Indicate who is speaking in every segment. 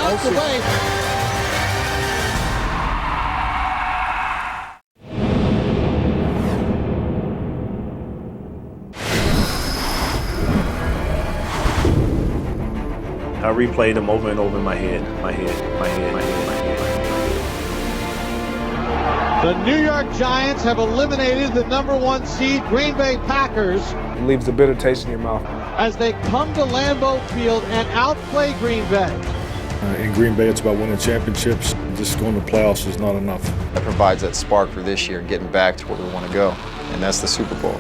Speaker 1: miles away.
Speaker 2: I replayed them over and over in my head.
Speaker 1: The New York Giants have eliminated the #1 seed Green Bay Packers.
Speaker 3: It leaves a bitter taste in your mouth.
Speaker 1: As they come to Lambeau Field and outplay Green Bay.
Speaker 4: In Green Bay, it's about winning championships. Just going to the playoffs is not enough.
Speaker 5: That provides that spark for this year, getting back to where we want to go, and that's the Super Bowl.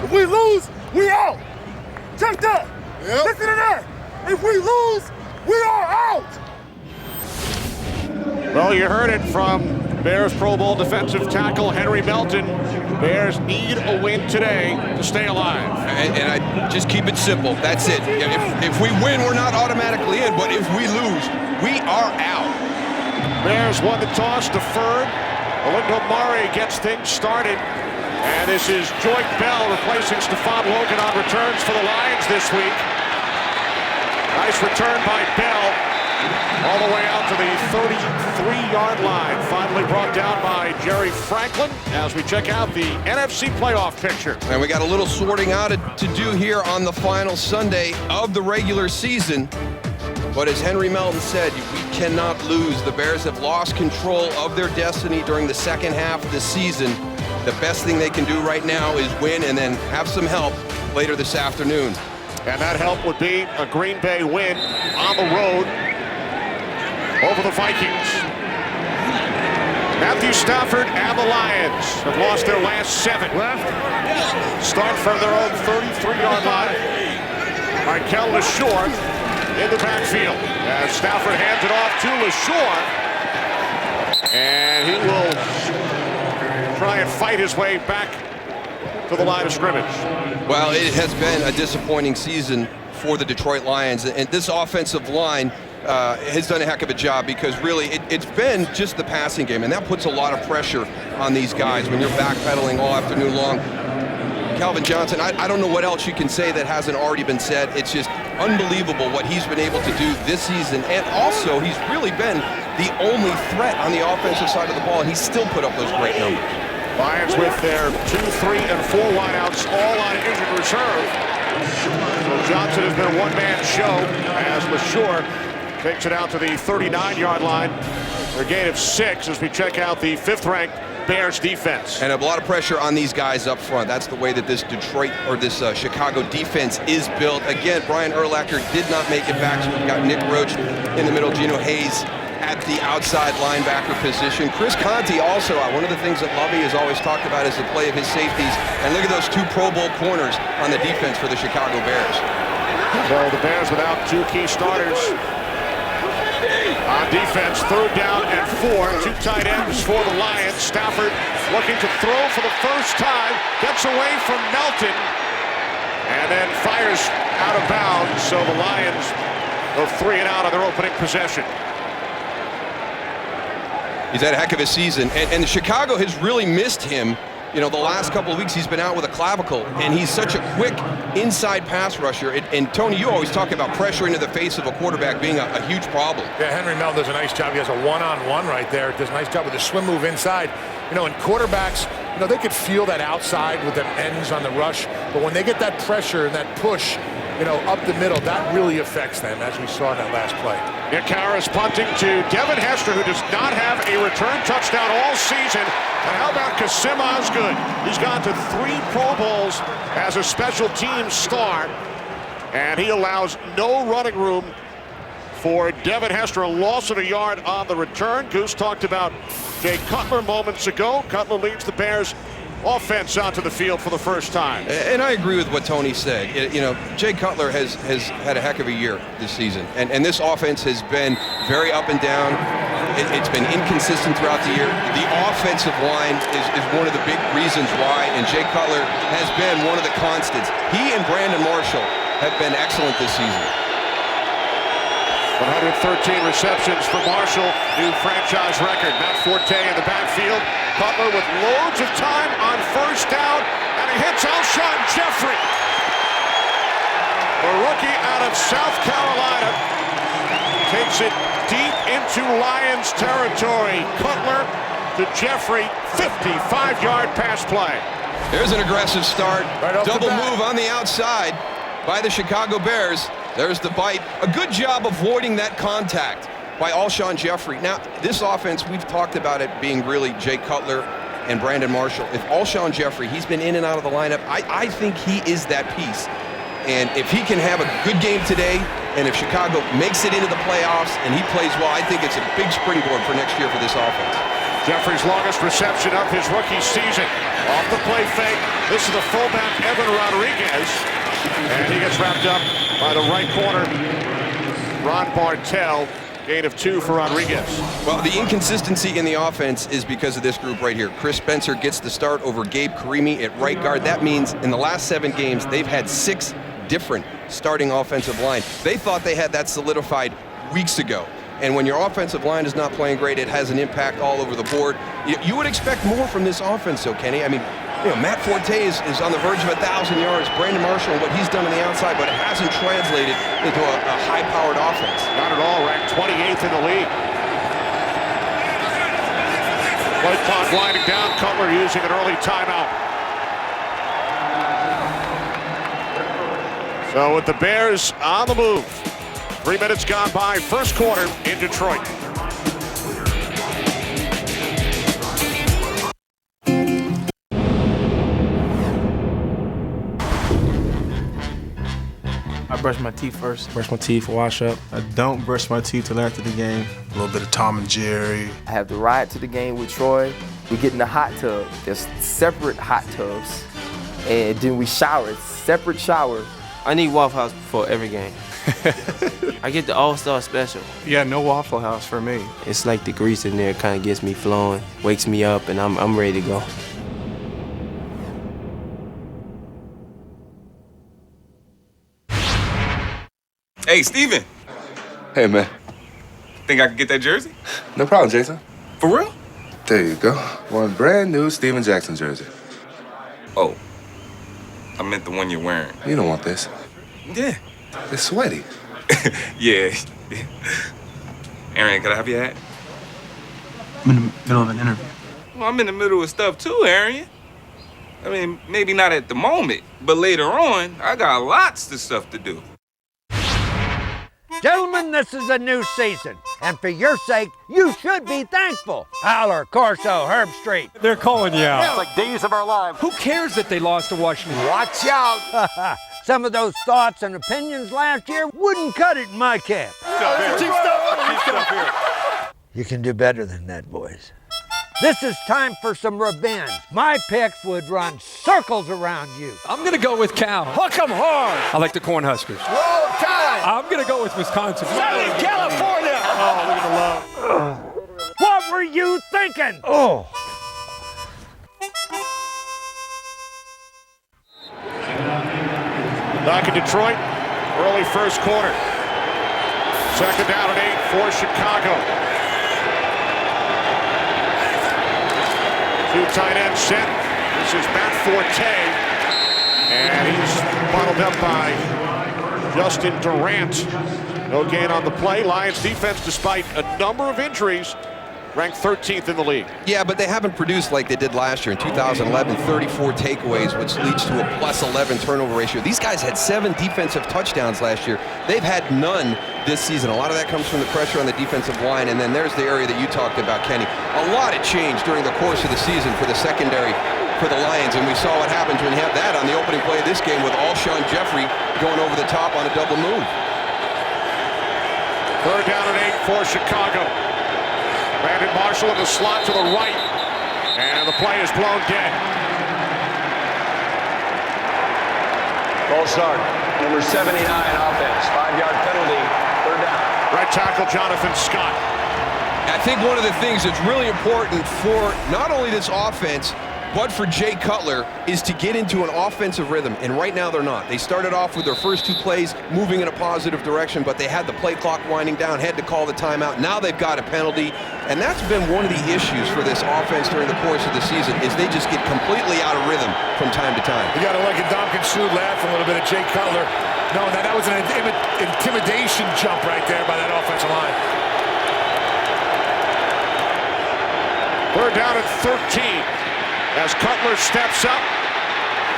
Speaker 6: If we lose, we out. Check that. Yep. Listen to that. If we lose, we are out.
Speaker 7: Well, you heard it from Bears Pro Bowl defensive tackle Henry Melton. Bears need a win today to stay alive.
Speaker 8: And I just keep it simple. That's it. If we win, we're not automatically in, but if we lose, we are out.
Speaker 7: Bears won the toss, deferred. Moreeeee gets things started. And this is Joyke Bell replacing Stephon Logan on returns for the Lions this week. Nice return by Bell. All the way out to the 33-yard line. Finally brought down by Jerry Franklin as we check out the NFC playoff picture.
Speaker 8: And we got a little sorting out to do here on the final Sunday of the regular season. But as Henry Melton said, we cannot lose. The Bears have lost control of their destiny during the second half of the season. The best thing they can do right now is win and then have some help later this afternoon.
Speaker 7: And that help would be a Green Bay win on the road over the Vikings. Matthew Stafford and the Lions have lost their last 7. Start from their own 33-yard line. Michael LaShore in the backfield. As Stafford hands it off to LaShore. And he will try and fight his way back to the line of scrimmage.
Speaker 8: Well, it has been a disappointing season for the Detroit Lions, and this offensive line has done a heck of a job because really it's been just the passing game, and that puts a lot of pressure on these guys when you're backpedaling all afternoon long. Calvin Johnson, I don't know what else you can say that hasn't already been said. It's just unbelievable what he's been able to do this season, and also he's really been the only threat on the offensive side of the ball, and he's still put up those great numbers.
Speaker 7: Lions with their 2, 3, and 4 wideouts all on injured reserve. So Johnson has been a one-man show as LaShore takes it out to the 39-yard line for a gain of 6 as we check out the 5th-ranked Bears defense.
Speaker 8: And a lot of pressure on these guys up front. That's the way that this Detroit or this Chicago defense is built. Again, Brian Urlacher did not make it back, so we've got Nick Roach in the middle, Geno Hayes at the outside linebacker position. Chris Conte also out. One of the things that Lovey has always talked about is the play of his safeties. And look at those 2 Pro Bowl corners on the defense for the Chicago Bears.
Speaker 7: So the Bears without 2 key starters on defense. 3rd down and 4. 2 tight ends for the Lions. Stafford looking to throw for the first time. Gets away from Melton. And then fires out of bounds. So the Lions go 3 and out on their opening possession.
Speaker 8: He's had a heck of a season, and Chicago has really missed him. You know, the last couple of weeks he's been out with a clavicle, and he's such a quick inside pass rusher. And Tony, you always talk about pressure into the face of a quarterback being a huge problem.
Speaker 6: Yeah, Henry Melton does a nice job. He has a one-on-one right there. Does a nice job with the swim move inside. You know, and quarterbacks, you know, they could feel that outside with them ends on the rush, but when they get that pressure and that push, you know, up the middle, that really affects them, as we saw in that last play.
Speaker 7: Nick Harris punting to Devin Hester, who does not have a return touchdown all season. And how about Kasim Osgood? He's gone to 3 Pro Bowls as a special teams star, and he allows no running room for Devin Hester. A loss of a yard on the return. Goose talked about Jay Cutler moments ago. Cutler leads the Bears offense onto the field for the first time.
Speaker 8: And I agree with what Tony said. You know, Jay Cutler has had a heck of a year this season. And this offense has been very up and down. It's been inconsistent throughout the year. The offensive line is one of the big reasons why, and Jay Cutler has been one of the constants. He and Brandon Marshall have been excellent this season.
Speaker 7: 113 receptions for Marshall, new franchise record. Matt Forte in the backfield. Cutler with loads of time on South Carolina takes it deep into Lions territory. Cutler to Jeffrey, 55-yard pass play.
Speaker 8: There's an aggressive start.
Speaker 7: Right off the
Speaker 8: Double
Speaker 7: bat.
Speaker 8: move on the outside by the Chicago Bears. There's the bite. A good job avoiding that contact by Alshon Jeffrey. Now, this offense, we've talked about it being really Jay Cutler and Brandon Marshall. If Alshon Jeffrey, he's been in and out of the lineup, I think he is that piece. And if he can have a good game today, and if Chicago makes it into the playoffs and he plays well, I think it's a big springboard for next year for this offense.
Speaker 7: Jeffrey's longest reception of his rookie season. Off the play fake. This is the fullback, Evan Rodriguez. And he gets wrapped up by the right corner, Ron Bartell. Gain of 2 for Rodriguez.
Speaker 8: Well, the inconsistency in the offense is because of this group right here. Chris Spencer gets the start over Gabe Karimi at right guard. That means in the last 7 games, they've had 6 different starting offensive line. They thought they had that solidified weeks ago. And when your offensive line is not playing great, it has an impact all over the board. You would expect more from this offense, though, Kenny. I mean, you know, Matt Forte is on the verge of 1,000 yards. Brandon Marshall and what he's done on the outside, but it hasn't translated into a high-powered offense.
Speaker 7: Not at all, ranked 28th in the league. Play clock gliding down. Cutler using an early timeout. So with the Bears on the move, 3 minutes gone by, first quarter in Detroit.
Speaker 9: I brush my teeth first. Brush my teeth, wash up. I don't brush my teeth till after the game. A little bit of Tom and Jerry.
Speaker 10: I have to ride to the game with Troy. We get in the hot tub. There's separate hot tubs. And then we shower, separate shower.
Speaker 9: I need Waffle House before every game. I get the All-Star Special. Yeah, no Waffle House for me. It's like the grease in there kind of gets me flowing, wakes me up, and I'm ready to go.
Speaker 11: Hey, Steven.
Speaker 12: Hey, man.
Speaker 11: Think I can get that jersey?
Speaker 12: No problem, Jason.
Speaker 11: For real?
Speaker 12: There you go. One brand new Steven Jackson jersey.
Speaker 11: Oh. I meant the one you're wearing.
Speaker 12: You don't want this.
Speaker 11: Yeah.
Speaker 12: It's sweaty.
Speaker 11: Yeah. Aaron, can I have your hat?
Speaker 13: I'm in the middle of an interview.
Speaker 11: Well, I'm in the middle of stuff too, Aaron. I mean, maybe not at the moment, but later on, I got lots of stuff to do.
Speaker 14: Gentlemen, this is a new season, and for your sake, you should be thankful. Howler, Corso, Herb Street.
Speaker 15: They're calling you out.
Speaker 14: It's like days of our lives.
Speaker 15: Who cares that they lost to Washington?
Speaker 14: Watch out. Some of those thoughts and opinions last year wouldn't cut it in my camp. You can do better than that, boys. This is time for some revenge. My picks would run circles around you.
Speaker 15: I'm going to go with Cal.
Speaker 14: Hook 'em hard.
Speaker 15: I like the Cornhuskers.
Speaker 14: Roll Tide.
Speaker 15: I'm going to go with Wisconsin.
Speaker 14: Southern California.
Speaker 7: Oh, look at the love.
Speaker 14: What were you thinking? Oh.
Speaker 7: Back in Detroit, early first quarter. Second down and 8 for Chicago. 2 tight ends set. This is Matt Forte. And he's bottled up by Justin Durant. No gain on the play. Lions defense, despite a number of injuries, ranked 13th in the league.
Speaker 8: Yeah, but they haven't produced like they did last year in 2011, 34 takeaways, which leads to a +11 turnover ratio. These guys had 7 defensive touchdowns last year. They've had none this season. A lot of that comes from the pressure on the defensive line, and then there's the area that you talked about, Kenny. A lot of change during the course of the season for the secondary for the Lions, and we saw what happens when you have that on the opening play of this game with Alshon Jeffrey going over the top on a double move.
Speaker 7: Third down and 8 for Chicago. Brandon Marshall in the slot to the right. And the play is blown dead.
Speaker 16: False start. Number 79 offense. 5-yard penalty. Third down.
Speaker 7: Right tackle Jonathan Scott.
Speaker 8: I think one of the things that's really important for not only this offense, but for Jay Cutler, is to get into an offensive rhythm, and right now they're not. They started off with their first 2 plays moving in a positive direction, but they had the play clock winding down, had to call the timeout. Now they've got a penalty, and that's been one of the issues for this offense during the course of the season, is they just get completely out of rhythm from time to time.
Speaker 6: You got to like a Domkin Sue laugh a little bit at Jay Cutler. No, that was an intimidation jump right there by that offensive line.
Speaker 7: 3rd down at 13. As Cutler steps up,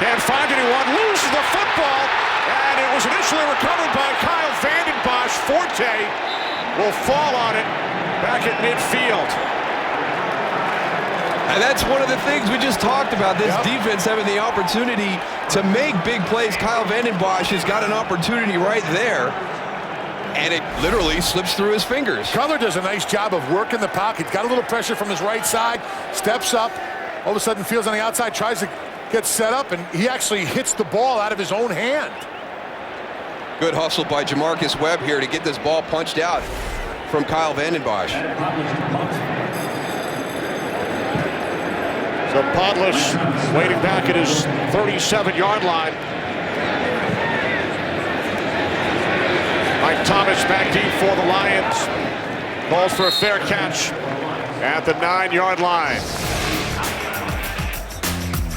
Speaker 7: can't find anyone, loses the football, and it was initially recovered by Kyle Vanden Bosch. Forte will fall on it back at midfield.
Speaker 8: And that's one of the things we just talked about, this defense having the opportunity to make big plays. Kyle Vanden Bosch has got an opportunity right there, and it literally slips through his fingers.
Speaker 6: Cutler does a nice job of working the pocket, got a little pressure from his right side, steps up, all of a sudden feels on the outside, tries to get set up, and he actually hits the ball out of his own hand.
Speaker 8: Good hustle by Jamarcus Webb here to get this ball punched out from Kyle Vanden Bosch.
Speaker 7: So Podlish waiting back at his 37-yard line. Mike Thomas back deep for the Lions. Balls for a fair catch at the 9-yard line.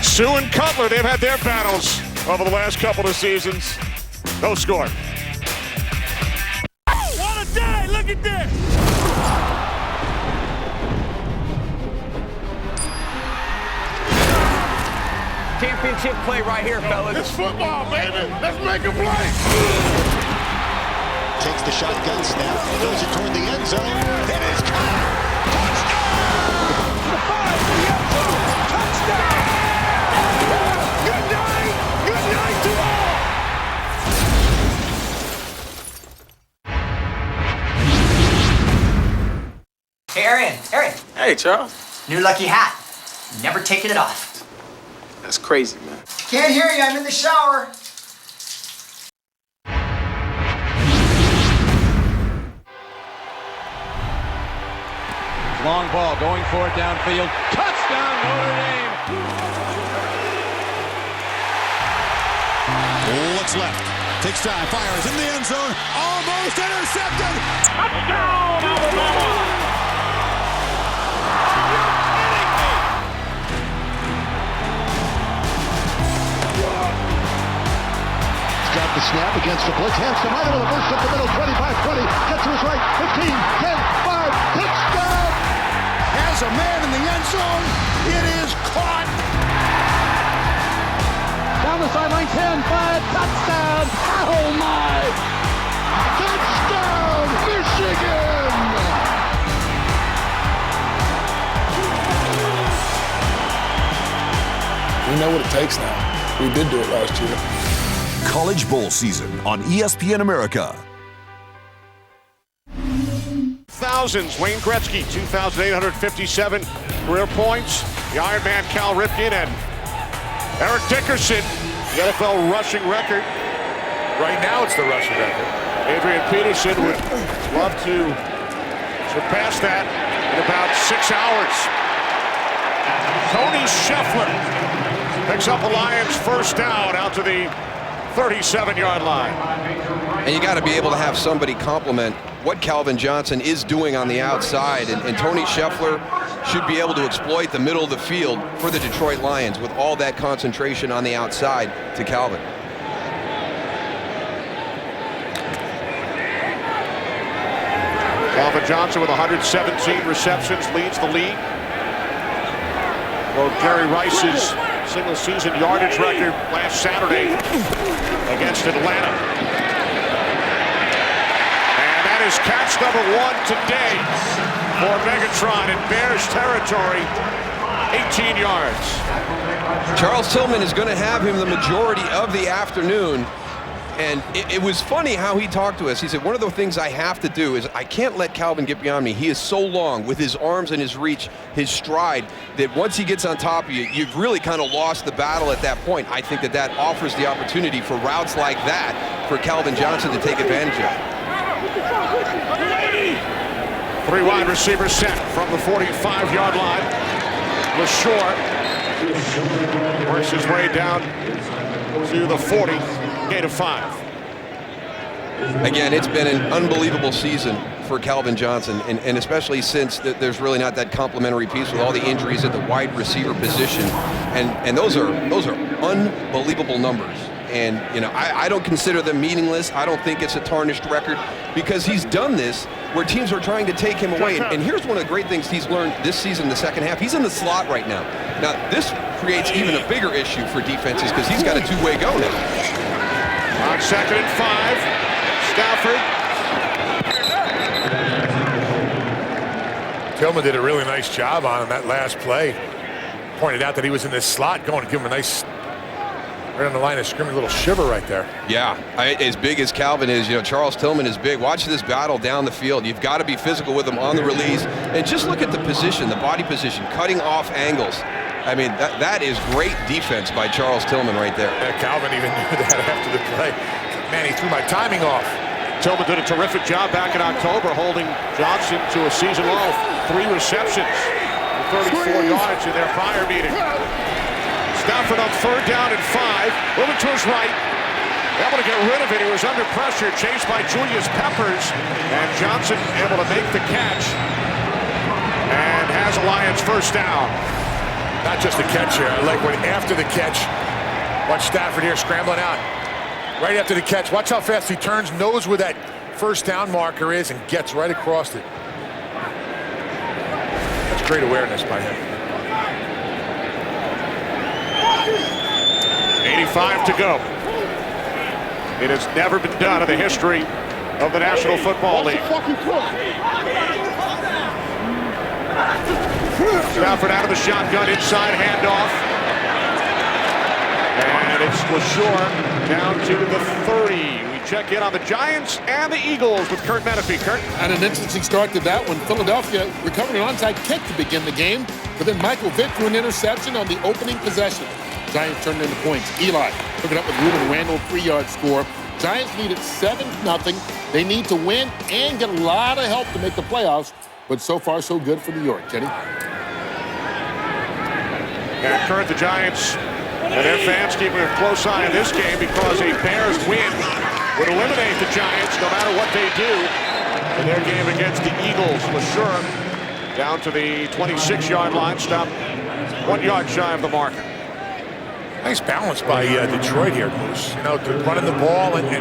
Speaker 7: Sue and Cutler, they've had their battles over the last couple of seasons. No score.
Speaker 6: What a day! Look at this!
Speaker 17: Championship play right here, fellas.
Speaker 6: It's football, baby. Let's make a play.
Speaker 18: Takes the shotgun snap, throws it toward the end zone. It is caught. Touchdown! Good night! Good night to all!
Speaker 17: Hey, Arian.
Speaker 9: Hey, Charles.
Speaker 17: New lucky hat. Never taking it off.
Speaker 9: That's crazy, man.
Speaker 17: Can't hear you. I'm in the shower.
Speaker 1: Long ball going for it downfield. Touchdown, Notre Dame!
Speaker 18: Looks left. Takes time. Fires in the end zone. Almost intercepted.
Speaker 6: Touchdown, Alabama!
Speaker 18: Got the snap against the blitz. Hands to Michael. The burst up the middle. 25-20. Gets to his right. 15, 10, 5. Touchdown! Has a man in the end zone. It is caught.
Speaker 1: Down the sideline, 10, 5, touchdown! Oh my!
Speaker 18: Touchdown, Michigan!
Speaker 3: We know what it takes now. We did do it last year.
Speaker 19: College Bowl season on ESPN America.
Speaker 7: Thousands, Wayne Gretzky, 2,857 career points. The Iron Man Cal Ripken and Eric Dickerson, the NFL rushing record.
Speaker 6: Right now it's the rushing record.
Speaker 7: Adrian Peterson would love to surpass that in about 6 hours. Tony Scheffler picks up the Lions' first down out to the 37-yard line.
Speaker 8: And you got to be able to have somebody compliment what Calvin Johnson is doing on the outside, and Tony Scheffler should be able to exploit the middle of the field for the Detroit Lions with all that concentration on the outside to Calvin.
Speaker 7: Calvin Johnson with 117 receptions leads the league. Broke Jerry Rice's single-season yardage record last Saturday against Atlanta. And that is catch number 1 today for Megatron in Bears territory, 18 yards.
Speaker 8: Charles Tillman is going to have him the majority of the afternoon. And it was funny how he talked to us. He said, one of the things I have to do is I can't let Calvin get beyond me. He is so long with his arms and his reach, his stride, that once he gets on top of you, you've really kind of lost the battle at that point. I think that offers the opportunity for routes like that for Calvin Johnson to take advantage of.
Speaker 7: 3 wide receivers set from the 45-yard line. LaShore Works his way down to the 40, gain of 5.
Speaker 8: Again, it's been an unbelievable season for Calvin Johnson, and especially since there's really not that complementary piece with all the injuries at the wide receiver position, and those are unbelievable numbers. And you know, I don't consider them meaningless. I don't think it's a tarnished record, because he's done this where teams are trying to take him away. And here's one of the great things he's learned this season, the second half. He's in the slot right now. Now, this creates even a bigger issue for defenses because he's got a two-way go now.
Speaker 7: On 2nd and 5, Stafford.
Speaker 6: Tillman did a really nice job on him that last play. Pointed out that he was in this slot, going to give him a nice, right on the line of scrimmage, little shiver right there.
Speaker 8: Yeah, as big as Calvin is, you know, Charles Tillman is big. Watch this battle down the field. You've got to be physical with him on the release. And just look at the position, the body position, cutting off angles. I mean, that is great defense by Charles Tillman right there.
Speaker 6: Yeah, Calvin even knew that after the play. Man, he threw my timing off.
Speaker 7: Tillman did a terrific job back in October, holding Johnson to a season low. 3 receptions, 34 yards in their prior meeting. Stafford on 3rd down and 5, moving to his right. Able to get rid of it. He was under pressure, chased by Julius Peppers, and Johnson able to make the catch and has a Lions first down.
Speaker 6: Not just the catch here. I like when after the catch, watch Stafford here scrambling out. Right after the catch, watch how fast he turns, knows where that first down marker is, and gets right across it. That's great awareness by him.
Speaker 7: 85 to go. It has never been done in the history of the National Football League. Stafford out of the shotgun, inside handoff. And it's LaSure down to the 30. We check in on the Giants and the Eagles with Kurt Menefee. Kurt?
Speaker 20: And an interesting start to that one. Philadelphia recovered an onside kick to begin the game, but then Michael Vick threw an interception on the opening possession. Giants turned into points. Eli took it up with Ruben Randall, 3-yard score. Giants needed 7-0. They need to win and get a lot of help to make the playoffs, but so far so good for New York. Kenny?
Speaker 7: And Kurt, the Giants and their fans keeping a close eye on this game because a Bears win would eliminate the Giants no matter what they do in their game against the Eagles. LaSure down to the 26-yard line, stopped 1 yard shy of the marker.
Speaker 6: Nice balance by Detroit here, Moose. You know, running the ball and you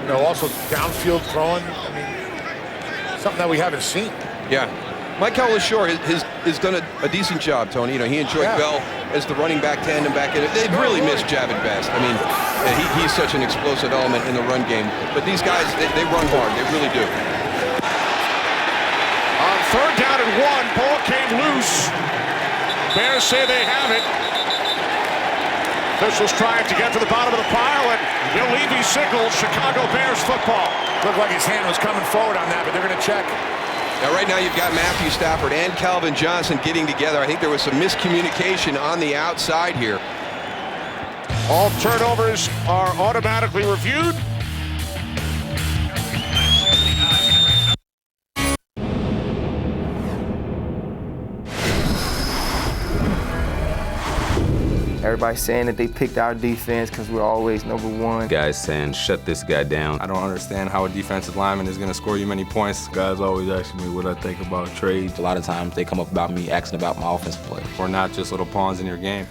Speaker 6: know, also downfield throwing. I mean, something that we haven't seen.
Speaker 8: Yeah. Michael LaSure has done a decent job, Tony. You know, he and Joy Bell as the running back tandem back in it. They've really missed Javid Best. I mean, he's such an explosive element in the run game. But these guys, they run hard. They really do.
Speaker 7: On 3rd down and 1, ball came loose. Bears say they have it. Officials trying to get to the bottom of the pile, and Bill Levy signals Chicago Bears football.
Speaker 6: Looked like his hand was coming forward on that, but they're going to check.
Speaker 8: Now, right now, you've got Matthew Stafford and Calvin Johnson getting together. I think there was some miscommunication on the outside here.
Speaker 7: All turnovers are automatically reviewed.
Speaker 10: Everybody's saying that they picked our defense because we're always #1.
Speaker 21: Guys saying, shut this guy down.
Speaker 9: I don't understand how a defensive lineman is going to score you many points.
Speaker 22: Guys always asking me what I think about trades.
Speaker 23: A lot of times they come up about me asking about my offensive play.
Speaker 9: We're not just little pawns in your game.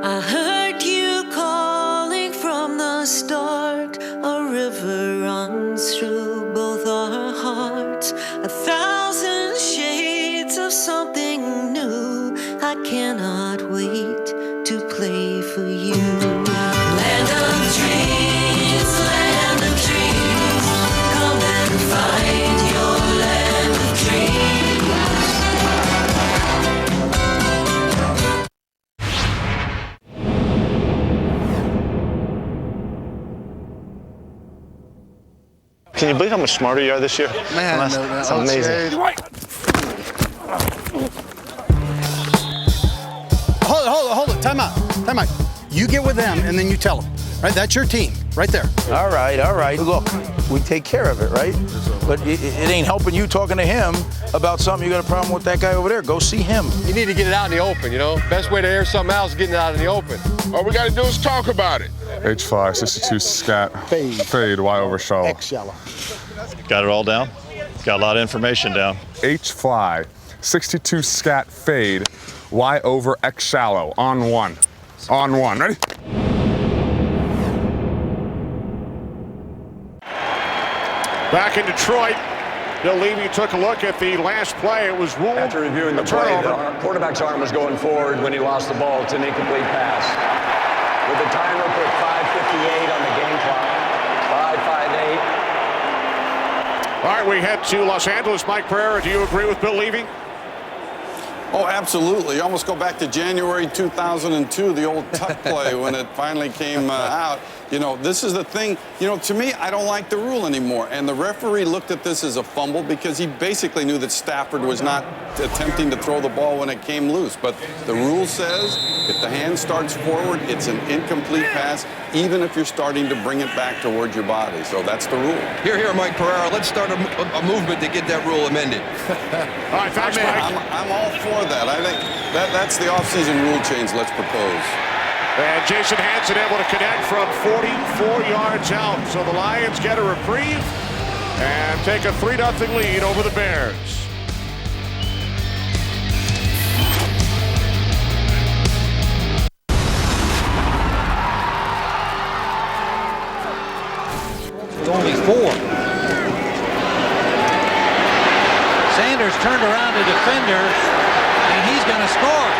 Speaker 24: I heard you calling from the start. A river runs through both our hearts. 1,000 shades of something new. I cannot wait to play for you. Land of dreams, come and find your land of dreams.
Speaker 25: Can you believe how much smarter you are this year?
Speaker 26: Man,
Speaker 25: that's amazing.
Speaker 26: Hold it. Time out. You get with them, and then you tell them.
Speaker 2: right? That's your team, right there.
Speaker 4: All right. Look, we take care of it, right? But it ain't helping you talking to him about something. You got a problem with that guy over there. Go see him.
Speaker 5: You need to get it out in the open, you know? Best way to air something out is getting it out in the open.
Speaker 12: All we got to do is talk about it.
Speaker 13: H5, 62 scat. Fade, Y over shallow.
Speaker 2: X shallow.
Speaker 26: Got it all down? Got a lot of information down.
Speaker 13: H-fly, 62 scat fade, Y over X shallow, on one. On one, ready?
Speaker 7: Back in Detroit, Bill Levy took a look at the last play. It was ruled
Speaker 16: After reviewing the play, the quarterback's arm was going forward when he lost the ball. It's an incomplete pass. With the timer put 5:58 on the game clock. 5:58.
Speaker 7: All right, we head to Los Angeles. Mike Pereira, do you agree with Bill Levy?
Speaker 27: Oh, absolutely. You almost go back to January 2002, the old tuck play when it finally came out. You know, this is the thing. You know, to me, I don't like the rule anymore. And the referee looked at this as a fumble because he basically knew that Stafford was not attempting to throw the ball when it came loose. But the rule says if the hand starts forward, it's an incomplete pass, even if you're starting to bring it back towards your body. So that's the rule.
Speaker 8: Here, Mike Pereira. Let's start a movement to get that rule amended.
Speaker 7: All right, thanks, Mike.
Speaker 27: I'm all for that. I think that's the offseason rule change let's propose.
Speaker 7: And Jason Hansen able to connect from 44 yards out. So the Lions get a reprieve and take a 3-0 lead over the Bears.
Speaker 1: With only 4. Sanders turned around the defender, and he's going to score.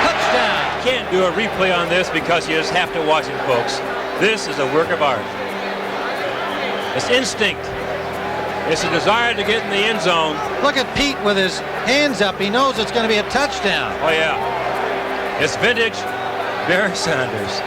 Speaker 1: Touchdown.
Speaker 28: Can't do a replay on this because you just have to watch it, folks. This is a work of art. It's instinct. It's a desire to get in the end zone.
Speaker 1: Look at Pete with his hands up. He knows it's going to be a touchdown.
Speaker 28: Oh, yeah. It's vintage Barry Sanders.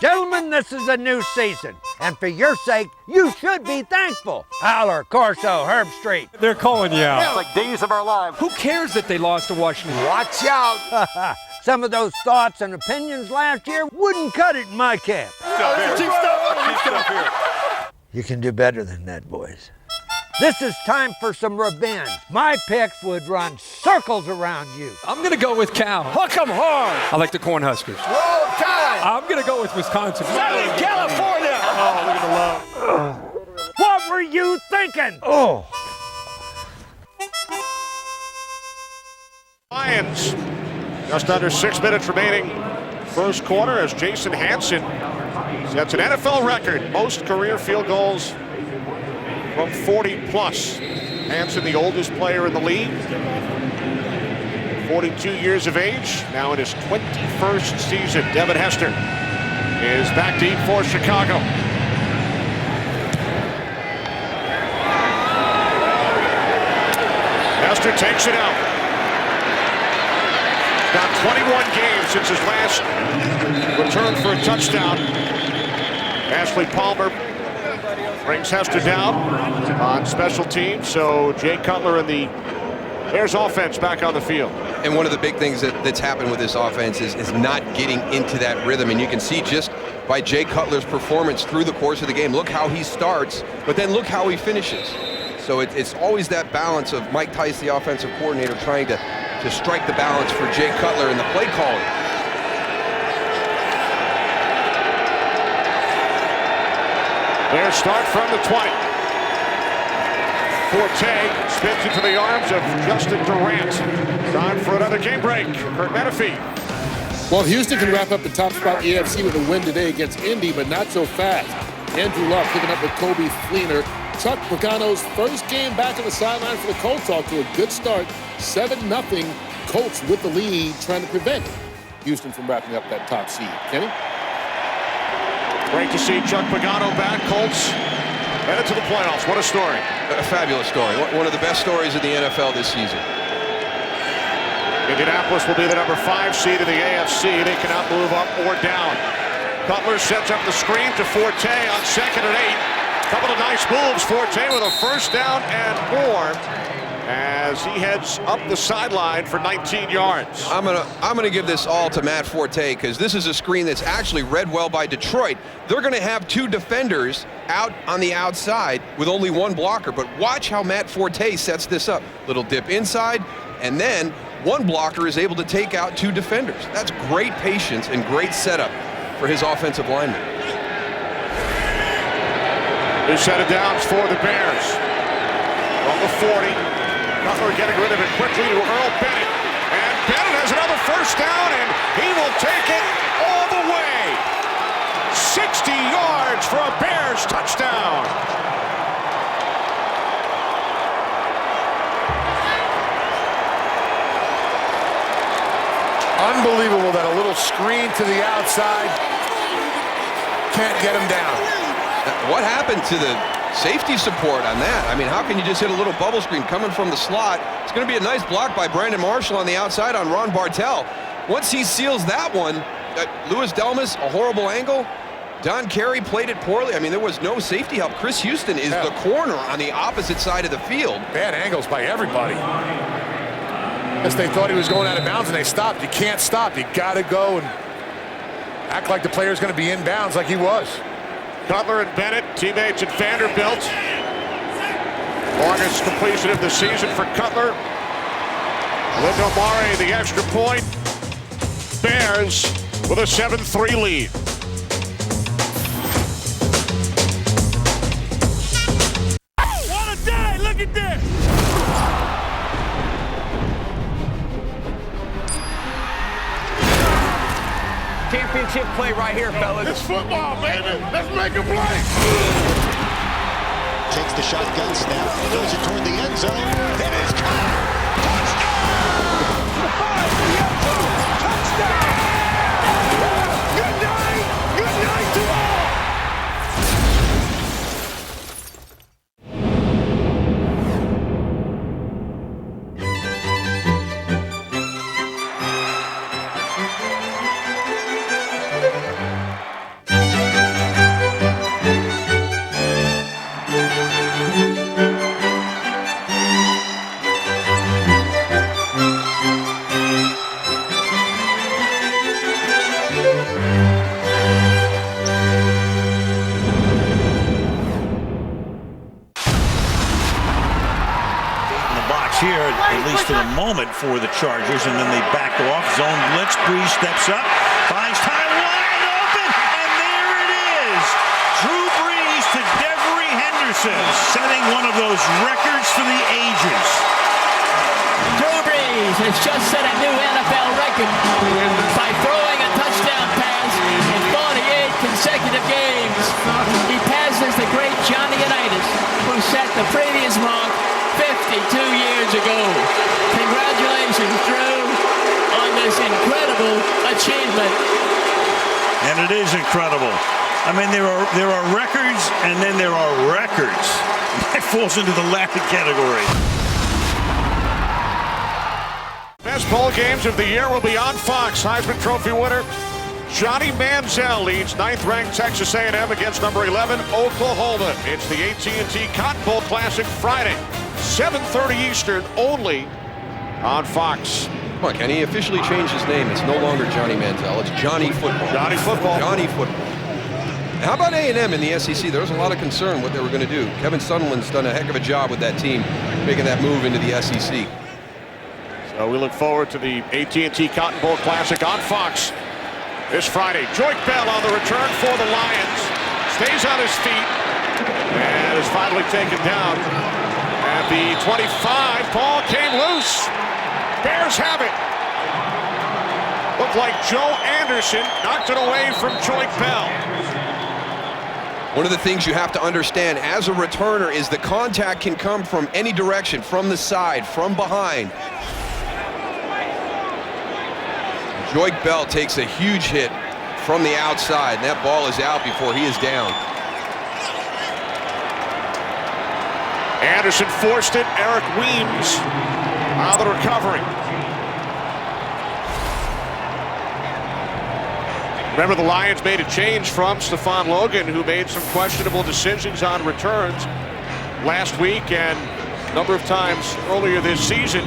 Speaker 14: Gentlemen, this is a new season, and for your sake, you should be thankful. Haller, Corso, Herb Street.
Speaker 15: They're calling you out.
Speaker 14: It's like days of our lives.
Speaker 15: Who cares that they lost to Washington?
Speaker 14: Watch out. Some of those thoughts and opinions last year wouldn't cut it in my camp. You can do better than that, boys. This is time for some revenge. My picks would run circles around you.
Speaker 15: I'm going to go with Cal.
Speaker 14: Hook 'em hard.
Speaker 15: I like the Cornhuskers.
Speaker 14: Roll Tide.
Speaker 15: I'm going to go with Wisconsin.
Speaker 14: Southern California.
Speaker 15: Oh, look at the love.
Speaker 14: What were you thinking? Oh.
Speaker 7: Lions, just under 6 minutes remaining first quarter as Jason Hansen sets an NFL record, most career field goals from 40+. Hansen, the oldest player in the league, 42 years of age, now in his 21st season. Devin Hester is back deep for Chicago. Hester takes it out. Got 21 games since his last return for a touchdown. Ashley Palmer brings Hester down on special teams, so Jay Cutler and the Bears offense back on the field.
Speaker 8: And one of the big things that's happened with this offense is not getting into that rhythm. And you can see just by Jay Cutler's performance through the course of the game, look how he starts, but then look how he finishes. So it's always that balance of Mike Tice, the offensive coordinator, trying to strike the balance for Jay Cutler in the play calling.
Speaker 7: Their start from the 20. Forte spins into the arms of Justin Durant. Time for another game break. Kurt Menefee.
Speaker 20: Well, Houston can wrap up the top spot AFC with a win today against Indy, but not so fast. Andrew Luck picking up with Kobe Fleener Chuck Pagano's first game back on the sideline for the Colts off to a good start. 7-0. Colts with the lead, trying to prevent Houston from wrapping up that top seed. Kenny?
Speaker 7: Great to see Chuck Pagano back. Colts headed to the playoffs. What a story.
Speaker 8: A fabulous story. One of the best stories of the NFL this season.
Speaker 7: Indianapolis will be the number 5 seed in the AFC. They cannot move up or down. Cutler sets up the screen to Forte on 2nd and 8. Couple of nice moves. Forte with a first down and more as he heads up the sideline for 19 yards.
Speaker 8: I'm gonna give this all to Matt Forte because this is a screen that's actually read well by Detroit. They're gonna have 2 defenders out on the outside with only 1 blocker, but watch how Matt Forte sets this up. Little dip inside, and then 1 blocker is able to take out 2 defenders. That's great patience and great setup for his offensive lineman.
Speaker 7: New set of downs for the Bears. From the 40. Cutler getting rid of it quickly to Earl Bennett. And Bennett has another first down, and he will take it all the way. 60 yards for a Bears touchdown.
Speaker 2: Unbelievable that a little screen to the outside can't get him down.
Speaker 8: What happened to the safety support on that? I mean, how can you just hit a little bubble screen coming from the slot? It's going to be a nice block by Brandon Marshall on the outside on Ron Bartel. Once he seals that one, Louis Delmas, a horrible angle. Don Carey played it poorly. I mean, there was no safety help. Chris Houston is the corner on the opposite side of the field.
Speaker 2: Bad angles by everybody. Guess they thought he was going out of bounds and they stopped. You can't stop. You got to go and act like the player's going to be in bounds like he was.
Speaker 7: Cutler and Bennett, teammates at Vanderbilt. Longest completion of the season for Cutler. Lindo Moreeeee, the extra point. Bears with a 7-3 lead.
Speaker 3: What a day! Look at this!
Speaker 6: Championship play right here, fellas.
Speaker 3: It's football, baby. Let's make a play.
Speaker 10: Takes the shotgun snap, throws it toward the end zone. It is caught. Touchdown! Good night. Good night to all.
Speaker 11: Here, at least for the moment, for the Chargers, and then they back off. Zone blitz. Breeze steps up, finds time wide open, and there it is. Drew Brees to Devery Henderson, setting one of those records for the ages.
Speaker 17: Drew Brees has just set a new NFL record by throwing a touchdown pass in 48 consecutive games. He passes the great Johnny Unitas, who set the previous mark 52 years ago. Congratulations, Drew, on this incredible achievement.
Speaker 11: And it is incredible. I mean, there are records, and then there are records. That falls into the latter category.
Speaker 7: Best bowl games of the year will be on Fox. Heisman Trophy winner Johnny Manziel leads 9th-ranked Texas A&M against number 11 Oklahoma. It's the AT&T Cotton Bowl Classic Friday, 7:30 Eastern, only on Fox.
Speaker 8: Come on, Kenny, he officially changed his name. It's no longer Johnny Manziel. It's Johnny Football.
Speaker 7: Johnny Football.
Speaker 8: Johnny Football. How about A&M in the SEC? There was a lot of concern what they were going to do. Kevin Sutherland's done a heck of a job with that team, making that move into the SEC.
Speaker 7: So we look forward to the AT&T Cotton Bowl Classic on Fox this Friday. Joyke Bell on the return for the Lions. Stays on his feet and is finally taken down at the 25. Ball came loose. Bears have it. Looked like Joe Anderson knocked it away from Joyke Bell.
Speaker 8: One of the things you have to understand as a returner is the contact can come from any direction, from the side, from behind. Joik Bell takes a huge hit from the outside, and that ball is out before he is down.
Speaker 7: Anderson forced it. Eric Weems on the recovery. Remember, the Lions made a change from Stephon Logan, who made some questionable decisions on returns last week and a number of times earlier this season,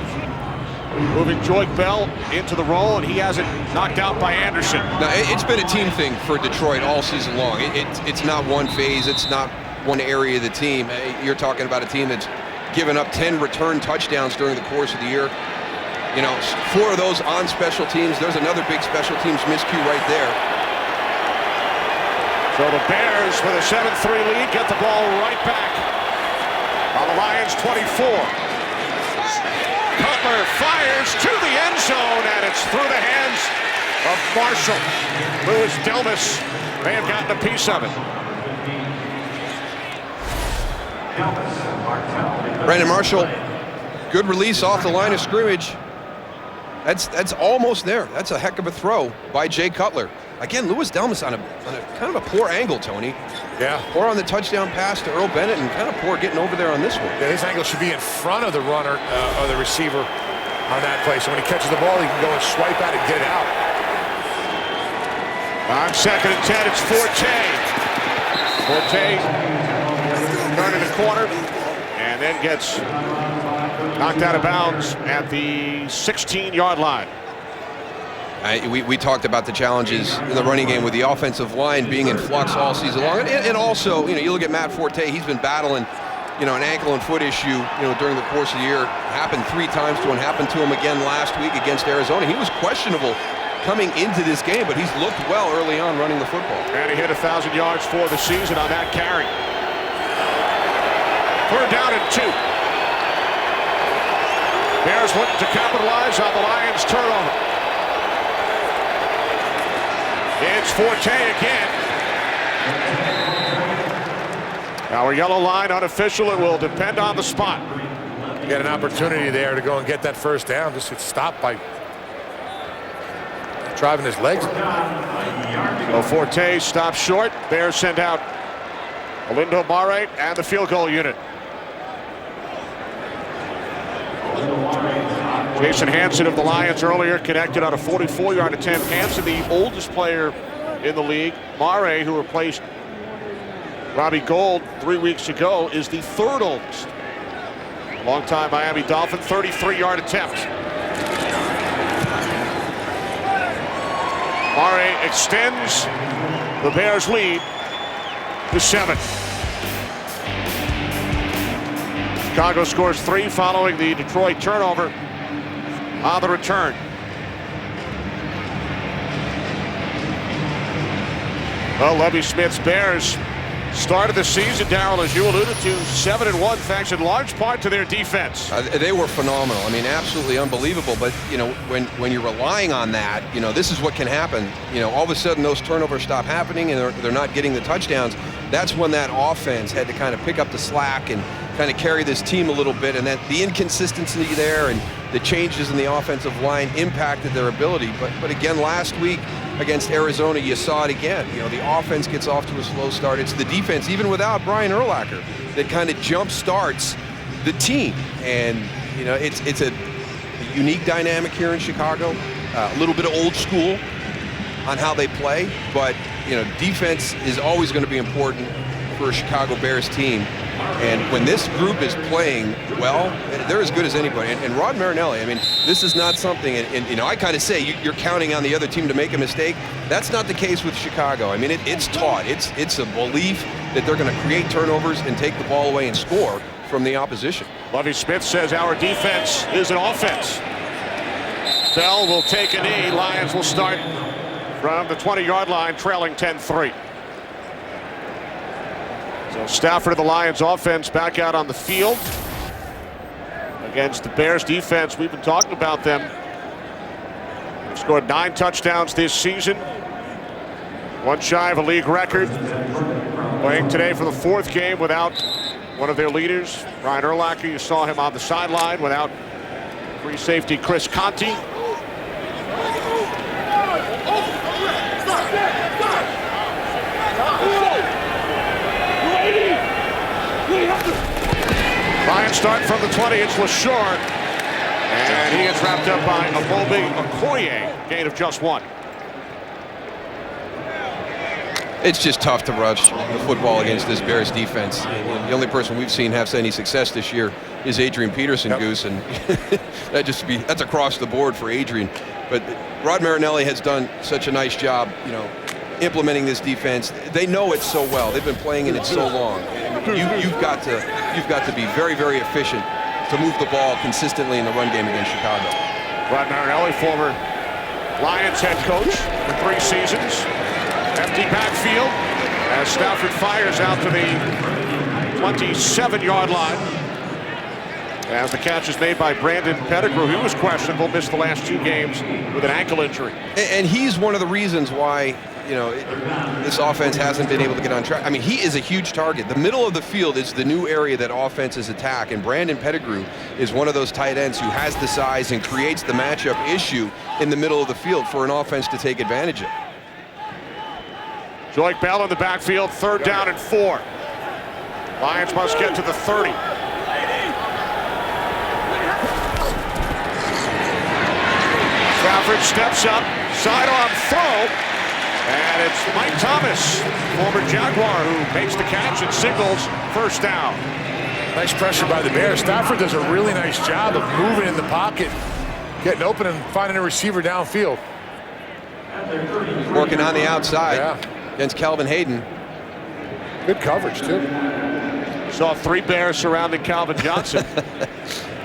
Speaker 7: moving Joik Bell into the role, and he hasn't knocked out by Anderson.
Speaker 8: Now, it's been a team thing for Detroit all season long. It's not one phase. It's not one area of the team. You're talking about a team that's given up 10 return touchdowns during the course of the year. You know, 4 of those on special teams. There's another big special teams miscue right there.
Speaker 7: So the Bears, with a 7-3 lead, get the ball right back on the Lions 24. Cutler fires to the end zone, and it's through the hands of Marshall. Louis Delmas may have gotten a piece of it.
Speaker 8: Brandon Marshall, good release off the line of scrimmage. That's almost there. That's a heck of a throw by Jay Cutler. Again, Louis Delmas on a kind of a poor angle, Tony.
Speaker 2: Yeah.
Speaker 8: Poor on the touchdown pass to Earl Bennett, and kind of poor getting over there on this one.
Speaker 2: Yeah, his angle should be in front of the runner or the receiver on that play. So when he catches the ball, he can go and swipe at it and get it out.
Speaker 7: On 2nd and 10, it's Forte. Forte turning the corner and then gets knocked out of bounds at the 16-yard line.
Speaker 8: We talked about the challenges in the running game with the offensive line being in flux all season long. And also, you look at Matt Forte, he's been battling, an ankle and foot issue, during the course of the year. Happened 3 times to him, happened to him again last week against Arizona. He was questionable coming into this game, but he's looked well early on running the football.
Speaker 7: And he hit 1,000 yards for the season on that carry. 3rd down and 2. Bears looking to capitalize on the Lions' turnover. It's Forte again. Our yellow line unofficial. It will depend on the spot.
Speaker 2: You got an opportunity there to go and get that first down. Just get stopped by driving his legs.
Speaker 7: So Forte stops short. Bears send out Olindo Moreeeee and the field goal unit. Jason Hansen of the Lions earlier connected on a 44-yard attempt. Hansen, the oldest player in the league. Moreeeee, who replaced Robbie Gould 3 weeks ago, is the 3rd oldest. Longtime Miami Dolphin, 33-yard attempt. Moreeeee extends the Bears' lead to 7. Chicago scores 3 following the Detroit turnover on the return. Well, Lovie Smith's Bears started the season, Darryl, as you alluded to, 7-1, thanks in large part to their defense.
Speaker 8: They were phenomenal. I mean, absolutely unbelievable. But, when you're relying on that, this is what can happen. All of a sudden those turnovers stop happening and they're not getting the touchdowns. That's when that offense had to kind of pick up the slack and kind of carry this team a little bit. And that the inconsistency there and the changes in the offensive line impacted their ability. But again, last week against Arizona, you saw it again. The offense gets off to a slow start. It's the defense, even without Brian Urlacher, that kind of jump starts the team. And, it's a unique dynamic here in Chicago, a little bit of old school on how they play. But, defense is always going to be important for a Chicago Bears team. And when this group is playing well, they're as good as anybody. And Rod Marinelli, this is not something, and I kind of say you're counting on the other team to make a mistake. That's not the case with Chicago. It's taught. It's a belief that they're going to create turnovers and take the ball away and score from the opposition.
Speaker 7: Lovie Smith says our defense is an offense. Bell will take a knee. Lions will start from the 20-yard line, trailing 10-3. So Stafford of the Lions offense back out on the field against the Bears defense. We've been talking about them. They've scored 9 touchdowns this season. One shy of a league record. Playing today for the 4th game without one of their leaders, Ryan Urlacher. You saw him on the sideline without free safety Chris Conti. Lions start from the 20. It's LaShore. And he gets wrapped up by Amobi Okoye. Gain of just 1.
Speaker 8: It's just tough to rush the football against this Bears defense. The only person we've seen have any success this year is Adrian Peterson, Goose, and that's across the board for Adrian. But Rod Marinelli has done such a nice job, implementing this defense. They know it so well. They've been playing in it so long. You've got to be very, very efficient to move the ball consistently in the run game against Chicago.
Speaker 7: Rod Marinelli, former Lions head coach for 3 seasons. Empty backfield as Stafford fires out to the 27-yard line. As the catch is made by Brandon Pettigrew. He was questionable, missed the last 2 games with an ankle injury.
Speaker 8: And he's one of the reasons why, this offense hasn't been able to get on track. I mean, he is a huge target. The middle of the field is the new area that offenses attack, and Brandon Pettigrew is one of those tight ends who has the size and creates the matchup issue in the middle of the field for an offense to take advantage of.
Speaker 7: Joique Bell in the backfield, 3rd down and 4. Lions must get to the 30. Stafford steps up, sidearm throw, and it's Mike Thomas, former Jaguar, who makes the catch and signals 1st down.
Speaker 2: Nice pressure by the Bears. Stafford does a really nice job of moving in the pocket, getting open and finding a receiver downfield.
Speaker 8: Working on the outside against Calvin Hayden.
Speaker 2: Good coverage, too.
Speaker 7: Saw 3 Bears surrounding Calvin Johnson.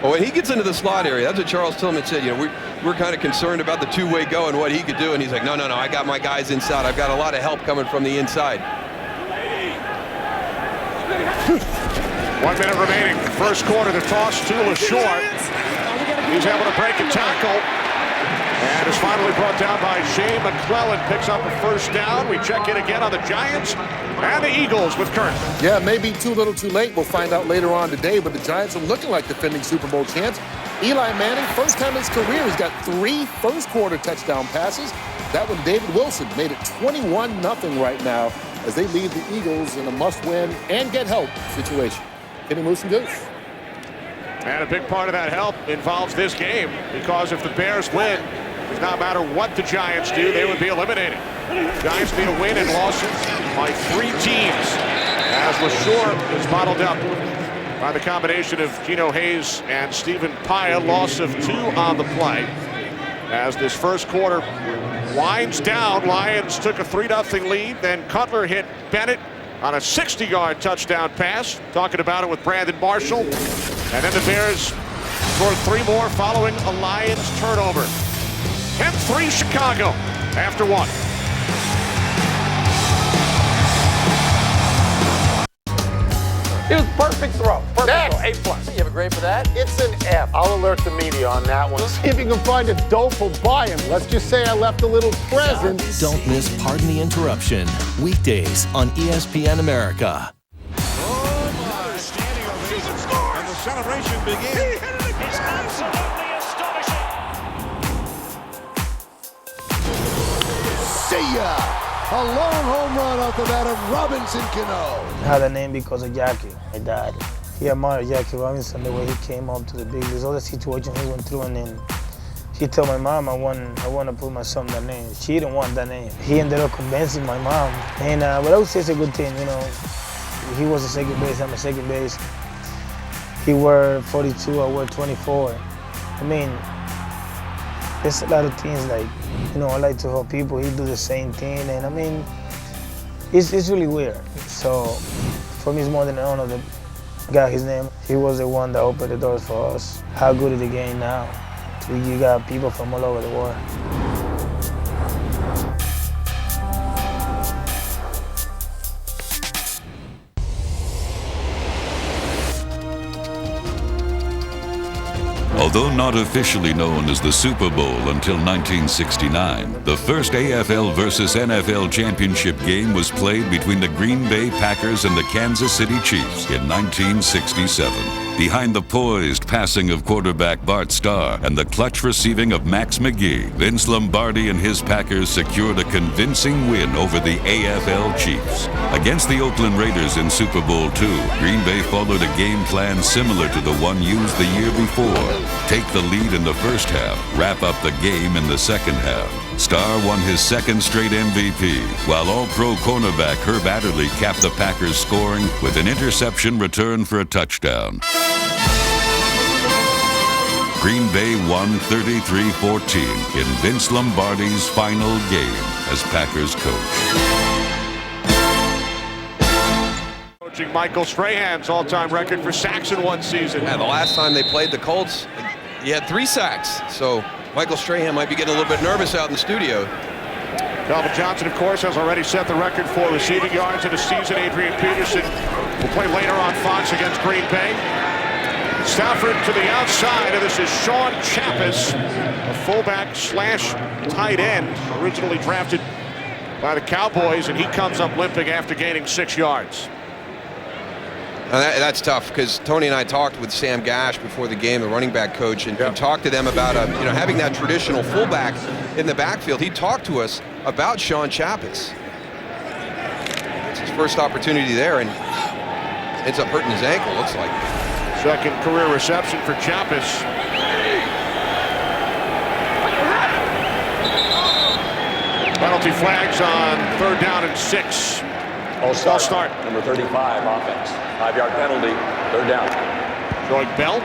Speaker 8: Well, when he gets into the slot area, that's what Charles Tillman said. We're kind of concerned about the two-way go and what he could do. And he's like, no, I got my guys inside. I've got a lot of help coming from the inside.
Speaker 7: 1 minute remaining. 1st quarter, the toss to LaShore. He's able to break a tackle. And is finally brought down by Shea McClellan. Picks up a 1st down. We check in again on the Giants and the Eagles with Kurt.
Speaker 20: Yeah, maybe too little too late. We'll find out later on today, but the Giants are looking like defending Super Bowl champs. Eli Manning, first time in his career, he's got 3 first-quarter touchdown passes. That one, David Wilson, made it 21-0 right now as they lead the Eagles in a must-win and get help situation. Kenny Moose and Goose.
Speaker 7: And a big part of that help involves this game, because if the Bears win, it does not matter what the Giants do, they would be eliminated. Giants need a win and losses by 3 teams, as LaShore is bottled up by the combination of Geno Hayes and Stephen Paya. Loss of 2 on the play. As this 1st quarter winds down, Lions took a 3-0 lead. Then Cutler hit Bennett on a 60-yard touchdown pass. Talking about it with Brandon Marshall. And then the Bears scored 3 more following a Lions turnover. 10-3 Chicago after 1.
Speaker 9: It was perfect throw. Perfect throw. A+. You have a grade for that? It's an F. I'll alert the media on that one.
Speaker 18: See if you can find a dope will buy him. Let's just say I left a little present.
Speaker 19: Don't miss Pardon the Interruption. Weekdays on ESPN America.
Speaker 10: Standing ovation, and the celebration begins. It's absolutely astonishing.
Speaker 18: See ya! A long home run off the bat of Robinson Cano.
Speaker 21: I had that name because of Jackie, my dad. He admired Jackie Robinson, the way he came up to the big leagues, all the situations he went through, and then he told my mom, I want to put my son that name. She didn't want that name. He ended up convincing my mom, and but I would say it's a good thing, He was a second base, I'm a second base. He wore 42, I wore 24. I mean, there's a lot of things like, I like to help people. He do the same thing, and I mean, it's really weird. So for me, it's more than an honor that got his name. He was the one that opened the doors for us. How good is the game now? You got people from all over the world.
Speaker 22: A
Speaker 4: Although not officially known as the Super Bowl until 1969, the first AFL versus NFL championship game was played between the Green Bay Packers and the Kansas City Chiefs in 1967. Behind the poised passing of quarterback Bart Starr and the clutch receiving of Max McGee, Vince Lombardi and his Packers secured a convincing win over the AFL Chiefs. Against the Oakland Raiders in Super Bowl II, Green Bay followed a game plan similar to the one used the year before. Take the lead in the first half, wrap up the game in the second half. Starr won his second straight MVP, while All-Pro cornerback Herb Adderley capped the Packers' scoring with an interception return for a touchdown. Green Bay won 33-14 in Vince Lombardi's final game as Packers coach.
Speaker 7: Coaching Michael Strahan's all-time record for sacks in one season.
Speaker 8: Yeah, the last time they played the Colts, he had 3 sacks. So Michael Strahan might be getting a little bit nervous out in the studio.
Speaker 7: Calvin Johnson, of course, has already set the record for receiving yards in a season. Adrian Peterson will play later on Fox against Green Bay. Stafford to the outside, and this is Sean Chappis, a fullback slash tight end, originally drafted by the Cowboys, and he comes up limping after gaining 6 yards.
Speaker 8: That's tough because Tony and I talked with Sam Gash before the game, the running back coach, and talked to them about having that traditional fullback in the backfield. He talked to us about Sean Chappis. It's his first opportunity there, and ends up hurting his ankle, looks like.
Speaker 7: Second career reception for Chappis. Penalty flags on 3rd down and 6.
Speaker 16: All start. Number 35, offense. 5-yard penalty, 3rd down.
Speaker 7: Showing Bell.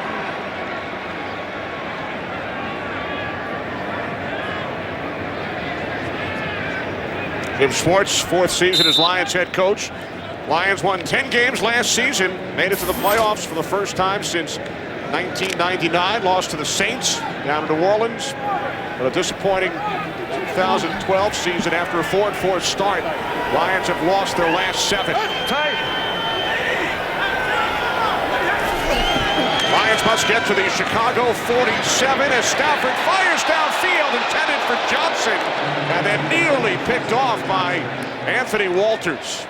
Speaker 7: Jim Schwartz, 4th season as Lions head coach. Lions won 10 games last season, made it to the playoffs for the first time since 1999, lost to the Saints down in New Orleans. But a disappointing 2012 season after a 4-4 start. Lions have lost their last 7. Lions must get to the Chicago 47 as Stafford fires downfield, intended for Johnson, and then nearly picked off by Anthony Walters.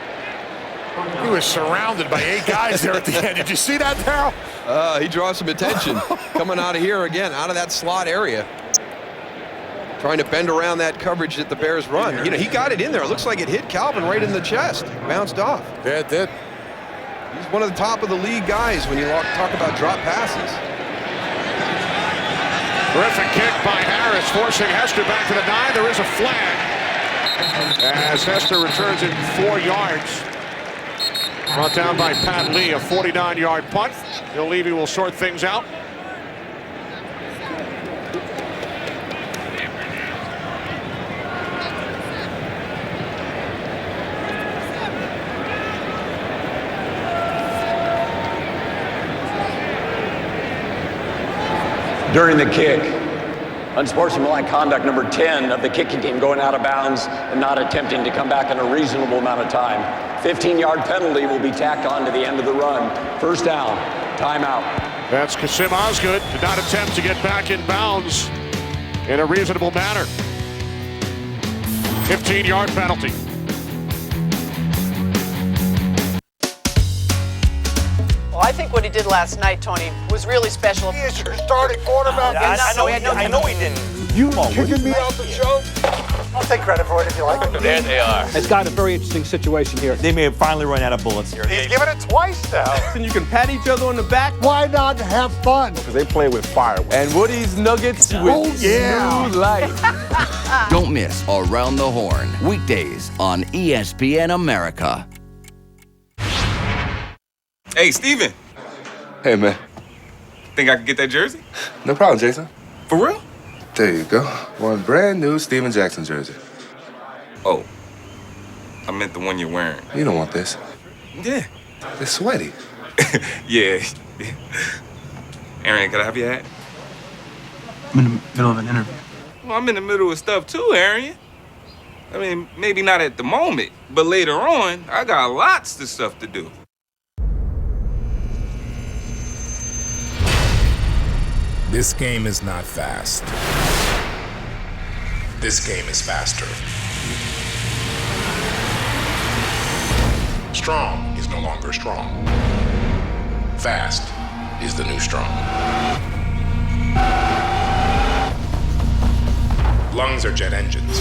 Speaker 2: He was surrounded by 8 guys there at the end. Did you see that, Darryl?
Speaker 8: He draws some attention coming out of here again, out of that slot area. Trying to bend around that coverage that the Bears run. He got it in there. It looks like it hit Calvin right in the chest. Bounced off.
Speaker 2: Yeah, it did.
Speaker 8: He's one of the top of the league guys when you talk about drop passes.
Speaker 7: Terrific kick by Harris, forcing Hester back to the 9. There is a flag as Hester returns it 4 yards. Brought down by Pat Lee, a 49-yard punt. Bill Levy will sort things out.
Speaker 16: During the kick, unsportsmanlike conduct number 10 of the kicking team, going out of bounds and not attempting to come back in a reasonable amount of time. 15-yard penalty will be tacked on to the end of the run. 1st down, timeout.
Speaker 7: That's Kasim Osgood. Did not attempt to get back in bounds in a reasonable manner. 15-yard penalty.
Speaker 5: Well, I think what he did last night, Tony, was really special.
Speaker 9: He is your starting quarterback.
Speaker 5: I know he didn't.
Speaker 9: You kicking me out the show? I'll take credit for it if you like.
Speaker 5: There they are.
Speaker 15: It's got a very interesting situation here.
Speaker 11: They may have finally run out of bullets here.
Speaker 9: He's given it twice now.
Speaker 15: And you can pat each other on the back.
Speaker 9: Why not have fun?
Speaker 15: Because they play with fire.
Speaker 12: And Woody's Nuggets with new life.
Speaker 22: Don't miss Around the Horn, weekdays on ESPN America.
Speaker 12: Hey, Steven.
Speaker 23: Hey, man.
Speaker 12: Think I can get that jersey?
Speaker 23: No problem, Jason.
Speaker 12: For real?
Speaker 23: There you go. One brand new Steven Jackson jersey.
Speaker 12: Oh. I meant the one you're wearing.
Speaker 23: You don't want this.
Speaker 12: Yeah.
Speaker 23: It's sweaty.
Speaker 12: Yeah. Aaron, can I have your hat?
Speaker 24: I'm in the middle of an interview.
Speaker 12: Well, I'm in the middle of stuff too, Aaron. I mean, maybe not at the moment, but later on, I got lots of stuff to do.
Speaker 1: This game is not fast. This game is faster. Strong is no longer strong. Fast is the new strong. Lungs are jet engines.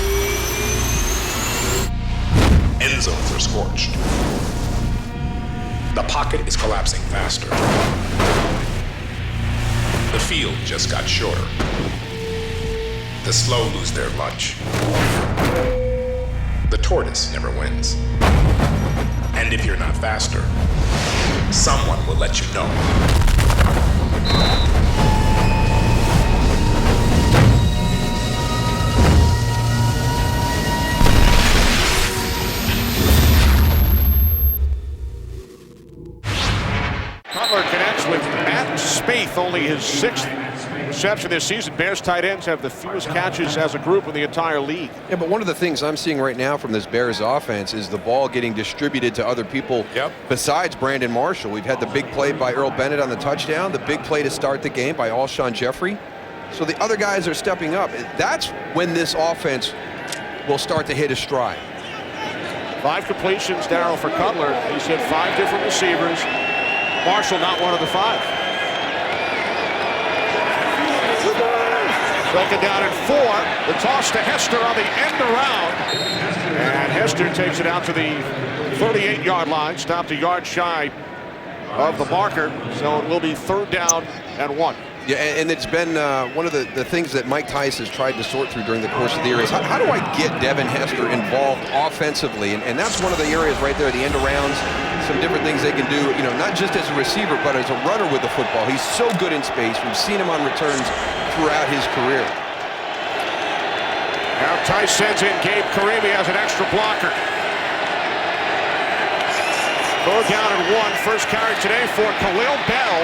Speaker 1: End zones are scorched. The pocket is collapsing faster. The field just got shorter. The slow lose their lunch. The tortoise never wins. And if you're not faster, someone will let you know.
Speaker 7: Cutler connects with Matt Spaeth, only his 6th reception this season. Bears tight ends have the fewest catches as a group in the entire league.
Speaker 8: Yeah, but one of the things I'm seeing right now from this Bears offense is the ball getting distributed to other people besides Brandon Marshall. We've had the big play by Earl Bennett on the touchdown, the big play to start the game by Alshon Jeffrey. So the other guys are stepping up. That's when this offense will start to hit a stride.
Speaker 7: 5 completions, Darryl, for Cutler. He's hit 5 different receivers. Marshall not one of the 5. Second down and 4. The toss to Hester on the end around. And Hester takes it out to the 38-yard line. Stopped a yard shy of the marker. So it will be 3rd down and 1.
Speaker 8: Yeah, and it's been one of the things that Mike Tice has tried to sort through during the course of the year is how do I get Devin Hester involved offensively? And that's one of the areas right there, the end arounds, some different things they can do, you know, not just as a receiver, but as a runner with the football. He's so good in space. We've seen him on returns throughout his career.
Speaker 7: Now Tice sends in Gabe Karimi as an extra blocker. 4th down and 1. First carry today for Khalil Bell,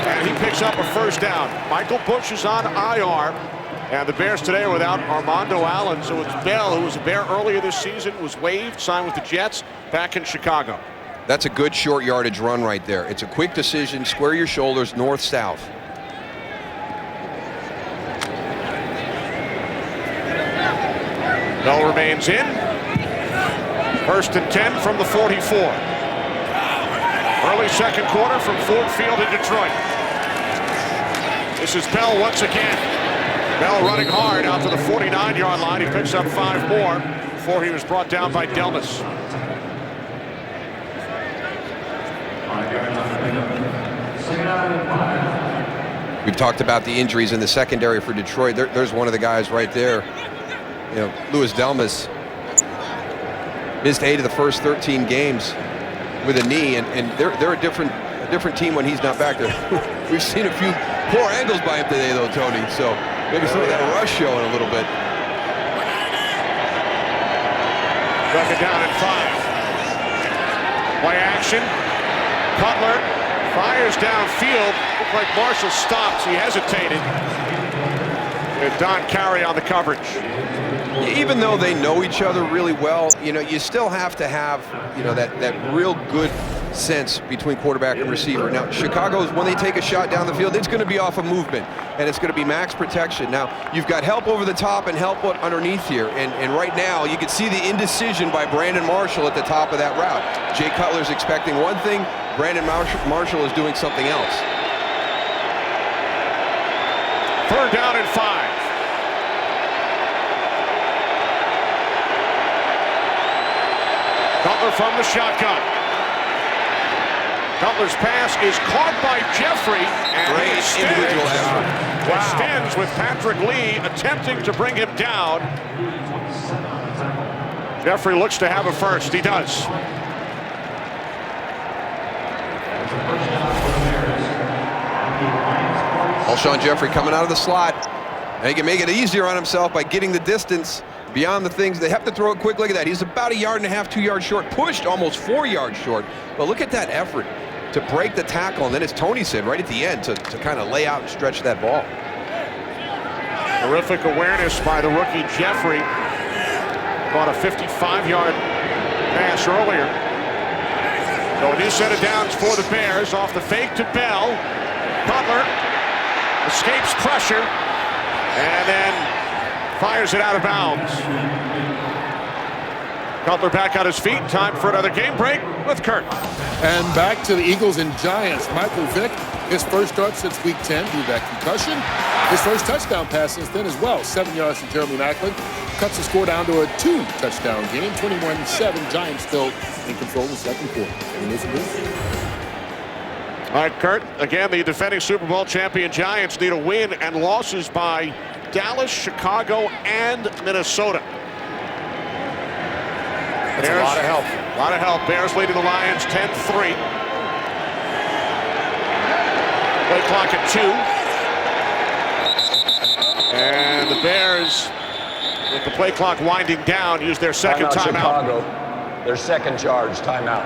Speaker 7: and he picks up a 1st down. Michael Bush is on IR, and the Bears today are without Armando Allen. So it's Bell, who was a Bear earlier this season, was waived, signed with the Jets, back in Chicago.
Speaker 8: That's a good short yardage run right there. It's a quick decision, square your shoulders, north-south.
Speaker 7: Bell remains in. 1st and 10 from the 44. Early second quarter from Ford Field in Detroit. This is Bell once again. Bell running hard out to the 49-yard line. He picks up 5 more before he was brought down by Delmas.
Speaker 8: We've talked about the injuries in the secondary for Detroit. There's one of the guys right there. You know, Louis Delmas missed 8 of the first 13 games with a knee, and they're a different team when he's not back there. We've seen a few poor angles by him today, though, Tony. So maybe some of that rush showing a little bit.
Speaker 7: 2nd down and 5. Play action. Cutler fires downfield. Looked like Marshall stopped. He hesitated. And Don Carey on the coverage.
Speaker 8: Even though they know each other really well, you know, you still have to have, you know, that real good sense between quarterback and receiver. Now, Chicago's, when they take a shot down the field, it's going to be off a movement, and it's going to be max protection. Now, you've got help over the top and help underneath here, and right now, you can see the indecision by Brandon Marshall at the top of that route. Jay Cutler's expecting one thing, Brandon Marshall is doing something else.
Speaker 7: 3rd down and 5. Cutler from the shotgun. Cutler's pass is caught by Jeffrey, and
Speaker 8: great individual effort.
Speaker 7: Extends with Patrick Lee attempting to bring him down. Jeffrey looks to have a first. He does.
Speaker 8: Alshon Jeffrey coming out of the slot. And he can make it easier on himself by getting the distance beyond the things. They have to throw it quick. Look at that. He's about 1.5 yards, 2 yards short. Pushed almost 4 yards short. But look at that effort to break the tackle. And then, as Tony said, right at the end, to kind of lay out and stretch that ball.
Speaker 7: Terrific awareness by the rookie Jeffrey. Caught a 55-yard pass earlier. So a new set of downs for the Bears off the fake to Bell. Cutler escapes pressure, and then fires it out of bounds. Cutler back on his feet. Time for another game break with Kurt.
Speaker 20: And back to the Eagles and Giants. Michael Vick, his first start since Week 10 due to that concussion. His first touchdown pass since then as well. 7 yards to Jeremy Maclin. Cuts the score down to a 2-touchdown game. 21-7. Giants still in control of the second quarter.
Speaker 7: All right, Kurt. Again, the defending Super Bowl champion Giants need a win, and losses by Dallas, Chicago, and Minnesota.
Speaker 2: That's a lot of help.
Speaker 7: A lot of help. Bears leading the Lions 10-3. Play clock at 2. And the Bears, with the play clock winding down, use their second timeout.
Speaker 16: Chicago. Their second charge, timeout.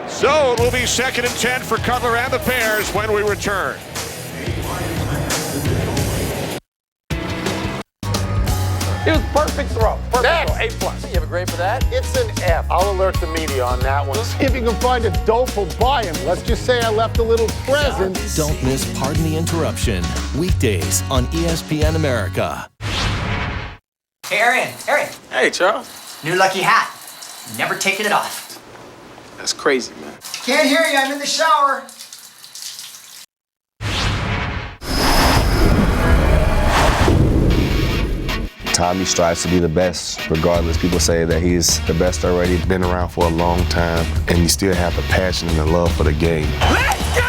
Speaker 7: So it will be 2nd and 10 for Cutler and the Bears when we return.
Speaker 9: It was perfect throw. Perfect throw. A+. You have a grade for that? It's an F. I'll alert the media on that one. See if you can find a dope will buy him. Let's just say I left a little present.
Speaker 19: Don't miss Pardon the Interruption. Weekdays on ESPN America.
Speaker 3: Hey, Arian.
Speaker 24: Hey, Charles.
Speaker 3: New lucky hat. Never taking it off.
Speaker 24: That's crazy, man.
Speaker 3: Can't hear you. I'm in the shower.
Speaker 23: Tommy strives to be the best, regardless. People say that he's the best already. Been around for a long time, and you still have the passion and the love for the game.
Speaker 10: Let's go!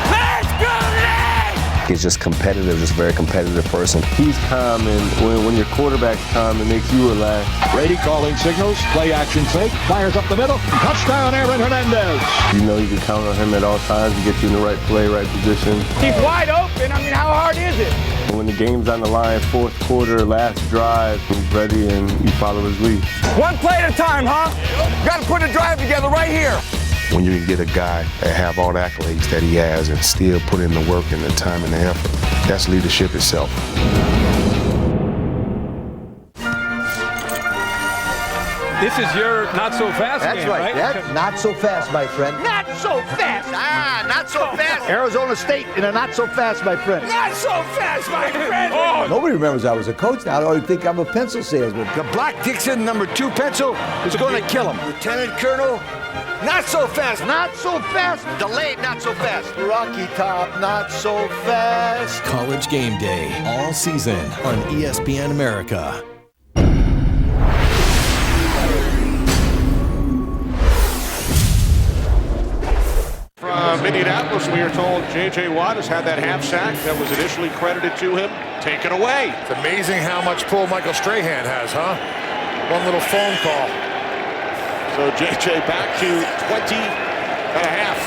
Speaker 10: Let's go, Legs!
Speaker 23: He's just competitive, just a very competitive person.
Speaker 6: He's calm, and when your quarterback's calm, it makes you relax.
Speaker 13: Brady calling signals, play action fake, fires up the middle, touchdown Aaron Hernandez.
Speaker 6: You know you can count on him at all times to get you in the right play, right position.
Speaker 10: He's wide open. I mean, how hard is it?
Speaker 6: When the game's on the line, fourth quarter, last drive, he's ready and you follow his lead.
Speaker 10: One play at a time, huh? Got to put a drive together right here.
Speaker 23: When you can get a guy that have all the accolades that he has and still put in the work and the time and the effort, that's leadership itself.
Speaker 14: This is your not-so-fast game, right?
Speaker 13: That's not so fast, my friend.
Speaker 10: Not so fast. Not so fast.
Speaker 13: Arizona State in a not so fast, my friend.
Speaker 10: Not so fast, my friend. Oh.
Speaker 13: Nobody remembers I was a coach now. They think I'm a pencil salesman. The Black Dixon #2 pencil is going to kill him. Lieutenant Colonel, not so fast. Not so fast. Delayed, not so fast. Rocky Top, not so fast.
Speaker 19: College Game Day, all season on ESPN America.
Speaker 7: From Indianapolis, we are told J.J. Watt has had that half sack that was initially credited to him taken away.
Speaker 2: It's amazing how much pull Michael Strahan has, huh? One little phone call.
Speaker 7: So J.J. back to 20 and a half.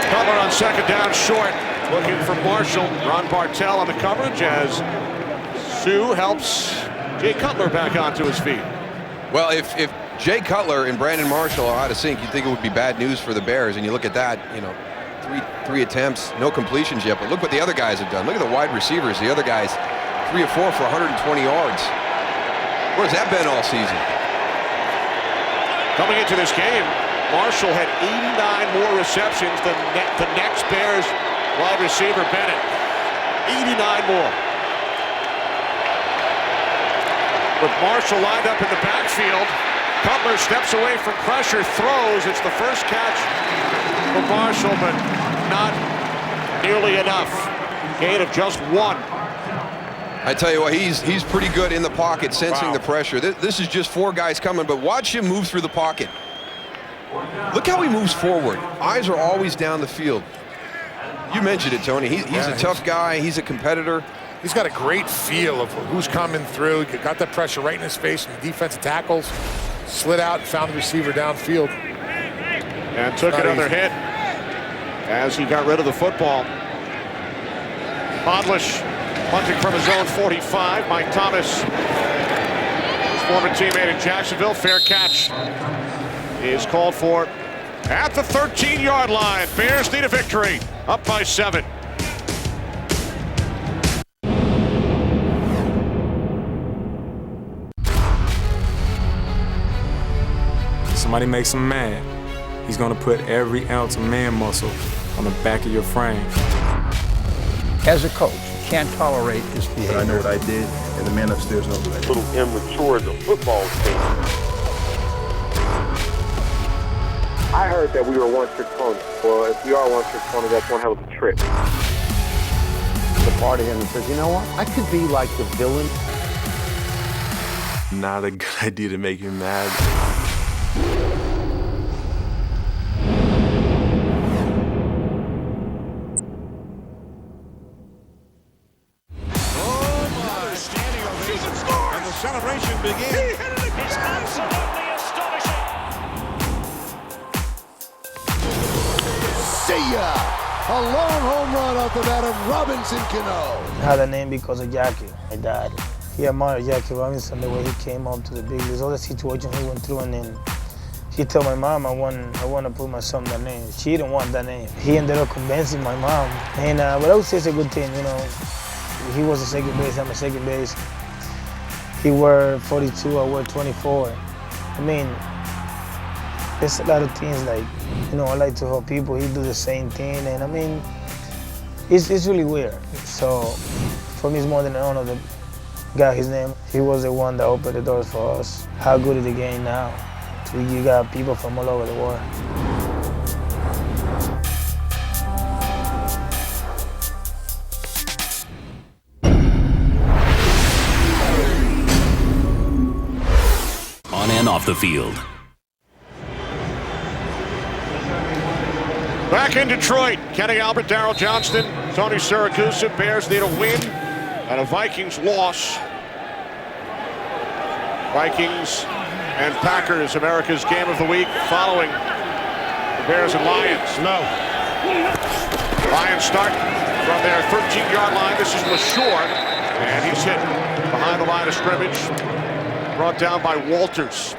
Speaker 7: Cutler on second down short, looking for Marshall. Ron Bartell on the coverage as Sue helps Jay Cutler back onto his feet.
Speaker 8: Well, if Jay Cutler and Brandon Marshall are out of sync, you'd think it would be bad news for the Bears. And you look at that, you know, three attempts, no completions yet. But look what the other guys have done. Look at the wide receivers. The other guys, 3 of 4 for 120 yards. Where's that been all season?
Speaker 7: Coming into this game, Marshall had 89 more receptions than the next Bears wide receiver, Bennett. 89 more. With Marshall lined up in the backfield, Cutler steps away from pressure, throws. It's the first catch for Marshall, but not nearly enough. Gain of just 1.
Speaker 8: I tell you what, he's pretty good in the pocket, sensing the pressure. This is just 4 guys coming, but watch him move through the pocket. Look how he moves forward. Eyes are always down the field. You mentioned it, Tony. He's a tough guy. He's a competitor.
Speaker 2: He's got a great feel of who's coming through. He got that pressure right in his face from the defensive tackles. Slid out and found the receiver downfield.
Speaker 7: And took another hit as he got rid of the football. Podlish punting from his own 45. Mike Thomas, his former teammate in Jacksonville. Fair catch is called for at the 13-yard line. Bears need a victory. Up by 7.
Speaker 14: Somebody makes him mad, he's going to put every ounce of man muscle
Speaker 24: on the back of your frame.
Speaker 13: As a coach, you can't tolerate this behavior.
Speaker 6: But I know what I did, and the man upstairs knows what I did.
Speaker 9: A little immature as a football team. I heard that we were one-trick pony. Well, if we are one-trick pony, that's one hell of a trick.
Speaker 13: The part of him that says, you know what? I could be like the villain.
Speaker 6: Not a good idea to make him mad.
Speaker 7: And the celebration begins.
Speaker 10: He hit it again. It's absolutely astonishing.
Speaker 13: See ya! A long home run off the bat of Robinson Cano.
Speaker 4: I had a name because of Jackie, my dad. He admired Jackie Robinson, the way he came up to the big leagues, all the situation he went through, and then he told my mom, I want to put my son that name. She didn't want that name. He ended up convincing my mom, and but I would say it's a good thing, you know. He was a second base, I'm a second base. He wore 42, I wore 24. I mean, there's a lot of things like, you know, I like to help people. He do the same thing, and I mean, it's really weird. So for me, it's more than an honor that got his name. He was the one that opened the doors for us. How good is the game now? You got people from all over the world.
Speaker 19: On and off the field.
Speaker 7: Back in Detroit, Kenny Albert, Darryl Johnston, Tony Siragusa. Bears need a win and a Vikings loss. Vikings and Packers, America's game of the week, following the Bears and Lions.
Speaker 2: No.
Speaker 7: Lions start from their 13-yard line. This is LaSure, and he's hit behind the line of scrimmage. Brought down by Walters.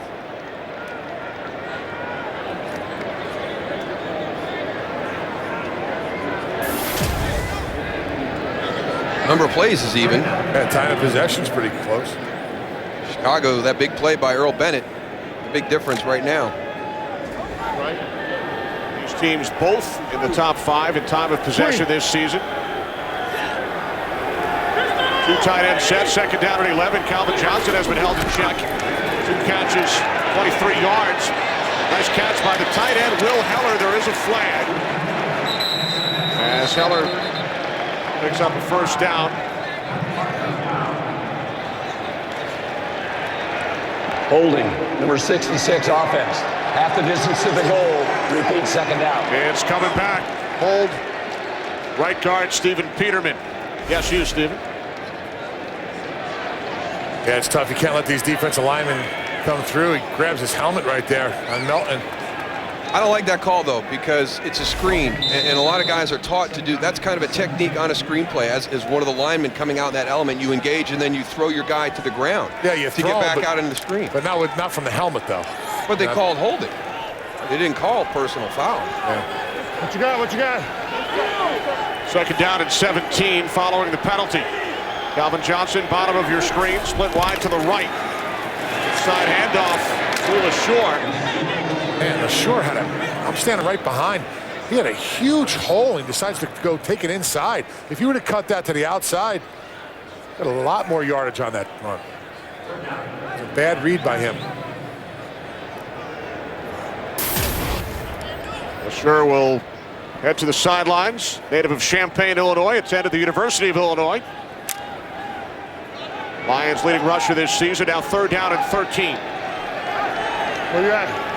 Speaker 8: Number of plays is even.
Speaker 2: Yeah, time of possession's pretty close.
Speaker 8: Chicago, that big play by Earl Bennett, the big difference right now.
Speaker 7: Right. These teams both in the top 5 in time of possession this season. 2 tight end sets, second down and 11. Calvin Johnson has been held in check. 2 catches, 23 yards. Nice catch by the tight end, Will Heller. There is a flag. As Heller picks up a first down.
Speaker 16: Holding, number 66 offense. Half the distance to the goal. Repeat, second down.
Speaker 7: It's coming back. Hold. Right guard, Stephen Peterman. Yes, you, Stephen.
Speaker 2: Yeah, it's tough. You can't let these defensive linemen come through. He grabs his helmet right there on Melton.
Speaker 8: I don't like that call, though, because it's a screen, and a lot of guys are taught to do, that's kind of a technique on a screenplay. As one of the linemen coming out in that element, you engage, and then you throw your guy to the ground.
Speaker 2: Yeah, you
Speaker 8: to get back out into the screen.
Speaker 2: But not from the helmet, though.
Speaker 8: But they called holding. They didn't call personal foul.
Speaker 2: Yeah. What you got? What you got?
Speaker 7: Second down and 17 following the penalty. Calvin Johnson, bottom of your screen, split wide to the right. Side handoff to LaSure.
Speaker 2: Man, LaSure had I'm standing right behind. He had a huge hole and he decides to go take it inside. If you would have cut that to the outside, got a lot more yardage on that run. It's a bad read by him.
Speaker 7: LaSure will head to the sidelines. Native of Champaign, Illinois, attended the University of Illinois. Lions leading rusher this season, now third down and 13.
Speaker 2: Where you at?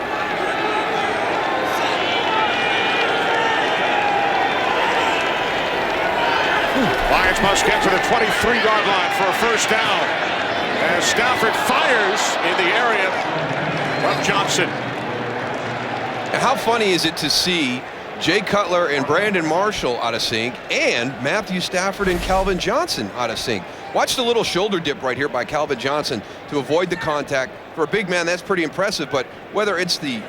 Speaker 7: Lions must get to the 23-yard line for a first down. As Stafford fires in the area of Johnson.
Speaker 8: How funny is it to see Jay Cutler and Brandon Marshall out of sync, and Matthew Stafford and Calvin Johnson out of sync? Watch the little shoulder dip right here by Calvin Johnson to avoid the contact. For a big man, that's pretty impressive, but whether it's the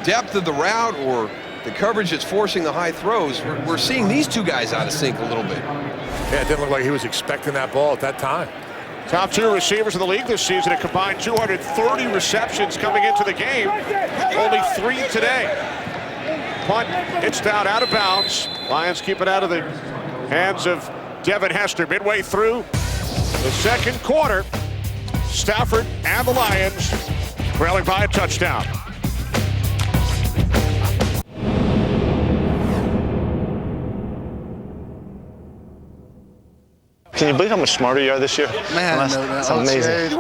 Speaker 8: depth of the route or the coverage that's forcing the high throws, we're seeing these two guys out of sync a little bit.
Speaker 2: Yeah, it didn't look like he was expecting that ball at that time.
Speaker 7: Top 2 receivers in the league this season, a combined 230 receptions coming into the game. Only 3 today. punt. It's down out of bounds. Lions keep it out of the hands of Devin Hester. Midway through the second quarter, Stafford and the Lions trailing by a touchdown.
Speaker 5: Can you believe how much smarter you are this year?
Speaker 17: Man,
Speaker 5: that's amazing.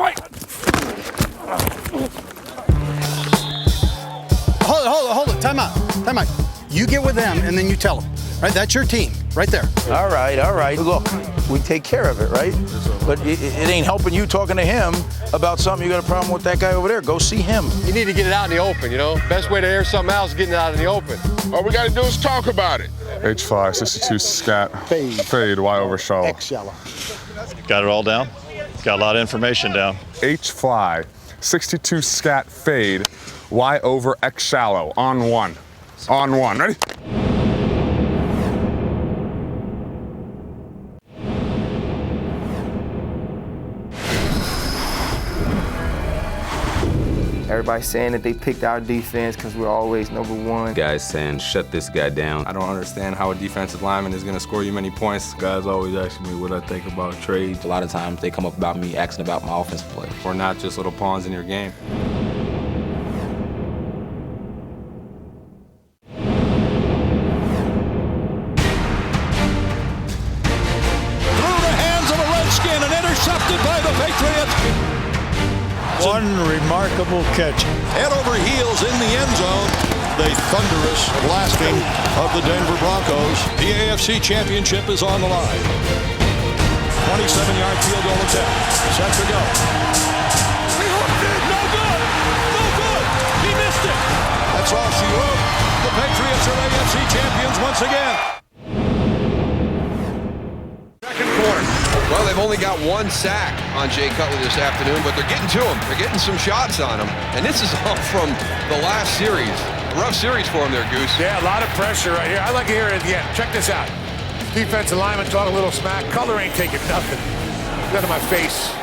Speaker 17: Hold it. Time out. You get with them and then you tell them. Right? That's your team right there.
Speaker 18: All right. Look, we take care of it, right? But it ain't helping you talking to him about something. You got a problem with that guy over there. Go see him.
Speaker 9: You need to get it out in the open, you know? Best way to air something out is getting it out in the open.
Speaker 21: All we got to do is talk about it.
Speaker 25: H5, 62 scat. Fade, Y over shallow.
Speaker 17: X shallow.
Speaker 5: Got it all down? Got a lot of information down.
Speaker 25: H5, 62 scat fade, Y over X shallow. On one. Ready?
Speaker 26: Everybody's saying that they picked our defense because we're always #1.
Speaker 14: Guys saying, shut this guy down. I don't understand how a defensive lineman is going to score you many points. Guys always asking me what I think about trades. A lot of times they come up about me asking about my offensive play. We're not just little pawns in your game.
Speaker 10: Through the hands of a Redskin and intercepted by the Patriots.
Speaker 5: One remarkable catch.
Speaker 10: Head over heels in the end zone. The thunderous blasting of the Denver Broncos. The AFC Championship is on the line. 27-yard field goal attempt. Set to go. No good. He missed it. That's all she wrote. The Patriots are AFC champions once again.
Speaker 8: Well, they've only got one sack on Jay Cutler this afternoon, but they're getting to him. They're getting some shots on him. And this is all from the last series. A rough series for him there, Goose.
Speaker 2: Yeah, a lot of pressure right here. I like to hear it at the end. Check this out. Defensive lineman talk a little smack. Cutler ain't taking nothing. Get out of my face.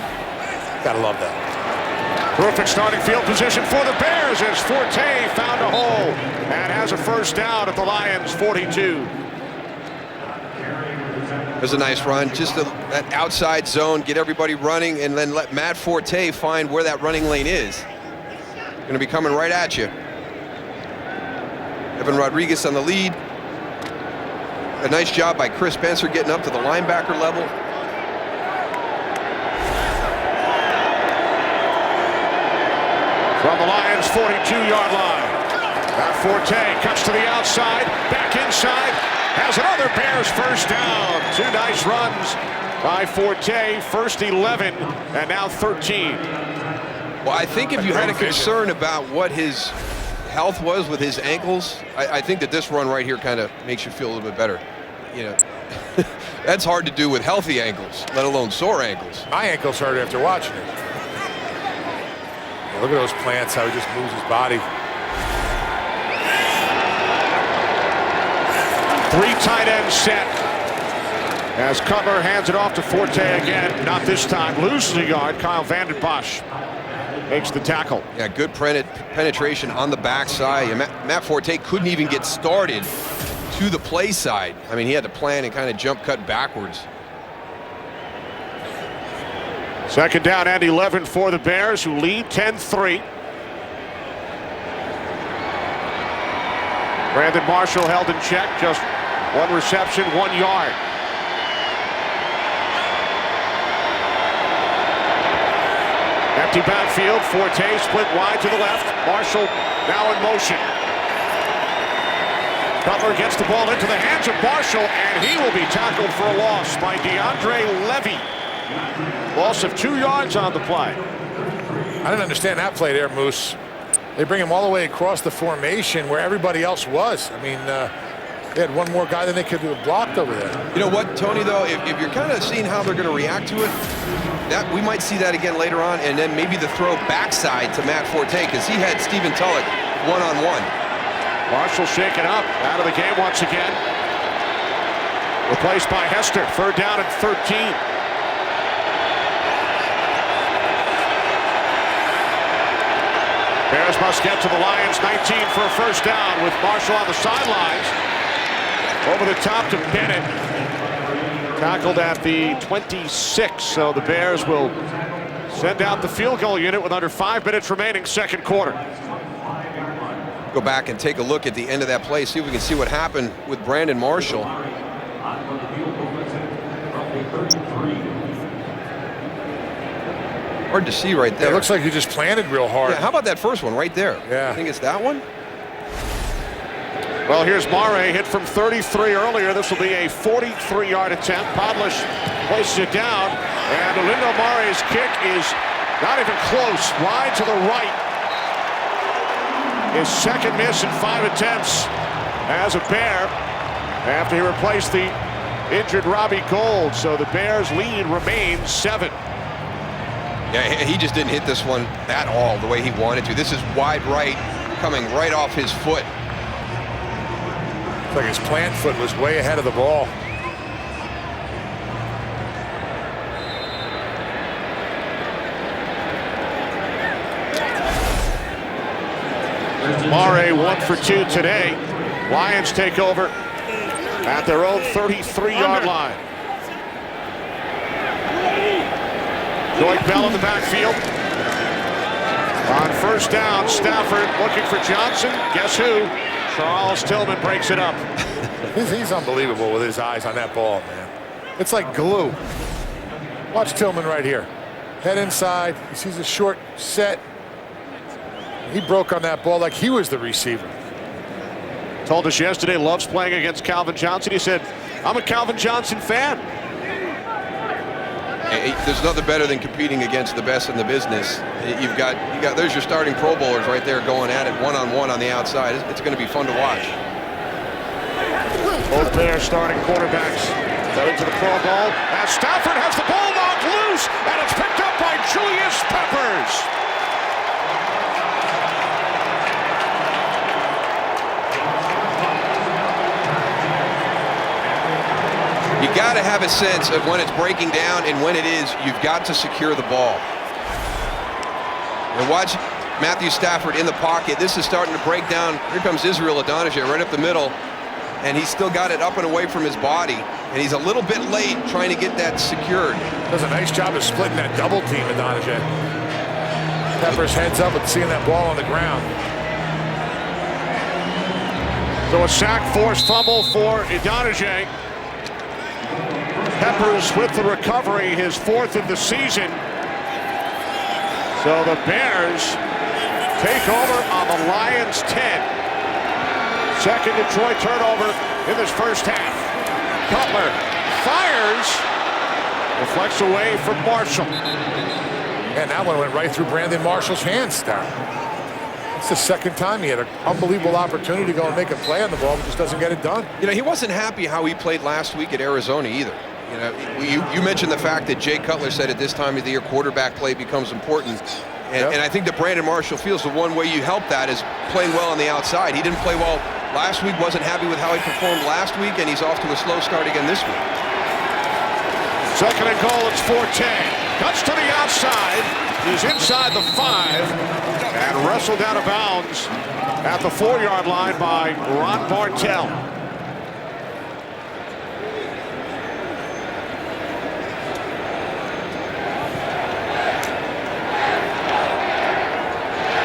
Speaker 2: Gotta love that.
Speaker 7: Terrific starting field position for the Bears as Forte found a hole and has a first down at the Lions' 42.
Speaker 8: It was a nice run, just that outside zone, get everybody running, and then let Matt Forte find where that running lane is. Going to be coming right at you. Evan Rodriguez on the lead. A nice job by Chris Spencer getting up to the linebacker level.
Speaker 7: From the Lions' 42-yard line. Matt Forte cuts to the outside, back inside. Has another Bears first down. Two nice runs by Forte. First 11 and now 13.
Speaker 8: Well, I think if you had a concern about what his health was with his ankles, I think that this run right here kind of makes you feel a little bit better. You know, that's hard to do with healthy ankles, let alone sore ankles.
Speaker 2: My ankles hurt after watching it. Look at those plants, how he just moves his body.
Speaker 7: Three tight ends set. As Cutler hands it off to Forte again. Not this time. Loses a yard. Kyle Vanden Bosch makes the tackle.
Speaker 8: Yeah, good penetration on the backside. Matt Forte couldn't even get started to the play side. I mean, he had to plan and kind of jump cut backwards.
Speaker 7: Second down and 11 for the Bears, who lead 10-3. Brandon Marshall held in check. Just one reception, 1 yard. Empty backfield. Forte split wide to the left. Marshall now in motion. Cutler gets the ball into the hands of Marshall, and he will be tackled for a loss by DeAndre Levy. Loss of 2 yards on the play.
Speaker 2: I didn't understand that play there, Moose. They bring him all the way across the formation where everybody else was. I mean, they had one more guy than they could have blocked over there.
Speaker 8: You know what, Tony, though, if you're kind of seeing how they're going to react to it, that we might see that again later on, and then maybe the throw backside to Matt Forte, because he had Stephen Tulloch one-on-one.
Speaker 7: Marshall shaken up, out of the game once again. Replaced by Hester, third down at 13. Bears must get to the Lions 19 for a first down with Marshall on the sidelines. Over the top to Bennett. Tackled at the 26, so the Bears will send out the field goal unit with under 5 minutes remaining, second quarter.
Speaker 8: Go back and take a look at the end of that play, see if we can see what happened with Brandon Marshall. Hard to see right there.
Speaker 2: It looks like he just planted real hard.
Speaker 8: Yeah, how about that first one right there?
Speaker 2: Yeah.
Speaker 8: I think it's that one.
Speaker 7: Well, here's Moreeeee, hit from 33 earlier. This will be a 43-yard attempt. Podlish places it down, and Olindo Moreee's kick is not even close. Wide to the right. His second miss in 5 attempts as a Bear after he replaced the injured Robbie Gould. So the Bears' lead remains 7.
Speaker 8: Yeah, he just didn't hit this one at all the way he wanted to. This is wide right, coming right off his foot.
Speaker 2: It's like his plant foot was way ahead of the ball.
Speaker 7: Moreeeee 1 for 2 today. Lions take over at their own 33-yard line. Joy Bell in the backfield. On first down, Stafford looking for Johnson. Guess who? Charles Tillman breaks it up.
Speaker 2: He's unbelievable with his eyes on that ball, man. It's like glue. Watch Tillman right here. Head inside. He sees a short set. He broke on that ball like he was the receiver.
Speaker 7: Told us yesterday, loves playing against Calvin Johnson. He said, I'm a Calvin Johnson fan.
Speaker 8: There's nothing better than competing against the best in the business. There's your starting Pro Bowlers right there going at it one-on-one on the outside. It's going to be fun to watch.
Speaker 7: Both Bears starting quarterbacks headed to the Pro Bowl. As Stafford has the ball knocked loose, and it's picked up by Julius Peppers.
Speaker 8: You got to have a sense of when it's breaking down and when it is, you've got to secure the ball. And watch Matthew Stafford in the pocket. This is starting to break down. Here comes Israel Adonijah right up the middle. And he's still got it up and away from his body. And he's a little bit late trying to get that secured.
Speaker 2: Does a nice job of splitting that double team, Adonijah. Peppers heads up and seeing that ball on the ground.
Speaker 7: So a sack, forced fumble for Adonijah. Peppers with the recovery, his 4th of the season. So the Bears take over on the Lions 10. Second Detroit turnover in this first half. Cutler fires, deflects away from Marshall.
Speaker 2: And that one went right through Brandon Marshall's hands down. It's the second time he had an unbelievable opportunity to go and make a play on the ball, but just doesn't get it done.
Speaker 8: You know, he wasn't happy how he played last week at Arizona either. You know, you mentioned the fact that Jay Cutler said at this time of the year quarterback play becomes important. And I think that Brandon Marshall feels the one way you help that is playing well on the outside. He didn't play well last week, wasn't happy with how he performed last week, and he's off to a slow start again this week.
Speaker 7: Second and goal, it's Forte. Cuts to the outside. He's inside the 5 and wrestled out of bounds at the 4-yard line by Ron Bartell.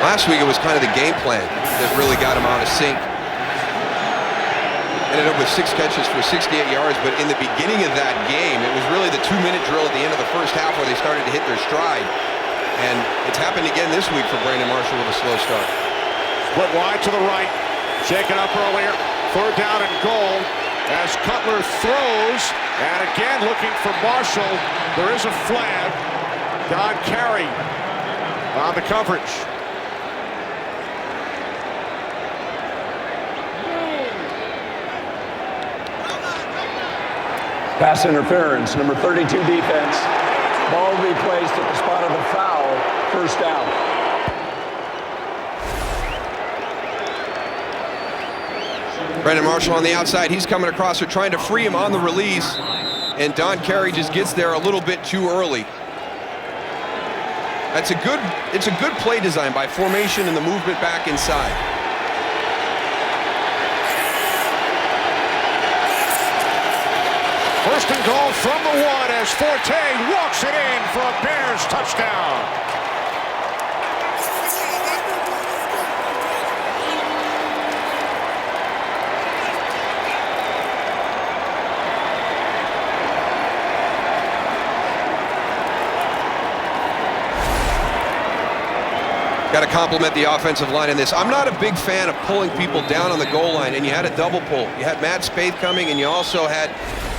Speaker 8: Last week it was kind of the game plan that really got him out of sync. Ended up with 6 catches for 68 yards, but in the beginning of that game, it was really the 2-minute drill at the end of the first half where they started to hit their stride. And it's happened again this week for Brandon Marshall with a slow start.
Speaker 7: Split wide to the right, shaken up earlier. 3rd down and goal as Cutler throws, and again looking for Marshall. There is a flag. Don Carey on the coverage.
Speaker 16: Pass interference, number 32 defense. Ball will be placed at the spot of the foul, first down.
Speaker 8: Brandon Marshall on the outside, he's coming across, they're trying to free him on the release, and Don Carey just gets there a little bit too early. It's a good play design by formation and the movement back inside.
Speaker 7: First and goal from the 1 as Forte walks it in for a Bears touchdown.
Speaker 8: Got to compliment the offensive line in this. I'm not a big fan of pulling people down on the goal line, and you had a double pull. You had Matt Spaeth coming, and you also had,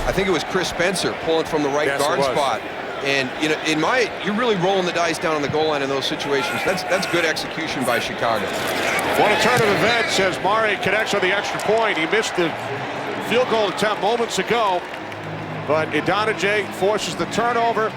Speaker 8: I think it was Chris Spencer pulling from the right guard spot. And you know, you're really rolling the dice down on the goal line in those situations. That's good execution by Chicago.
Speaker 7: What a turn of events as Moreeeee connects on the extra point. He missed the field goal attempt moments ago, but Idonije forces the turnover.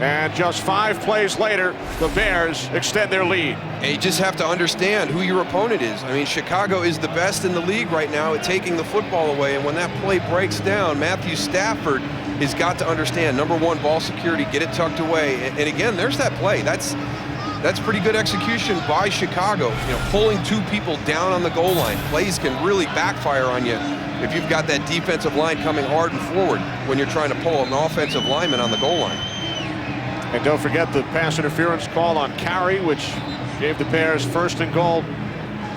Speaker 7: And just 5 plays later, the Bears extend their lead.
Speaker 8: And you just have to understand who your opponent is. I mean, Chicago is the best in the league right now at taking the football away. And when that play breaks down, Matthew Stafford has got to understand, number 1, ball security, get it tucked away. And again, there's that play. That's pretty good execution by Chicago. You know, pulling 2 people down on the goal line. Plays can really backfire on you if you've got that defensive line coming hard and forward when you're trying to pull an offensive lineman on the goal line.
Speaker 7: And don't forget the pass interference call on Carey, which gave the Bears first and goal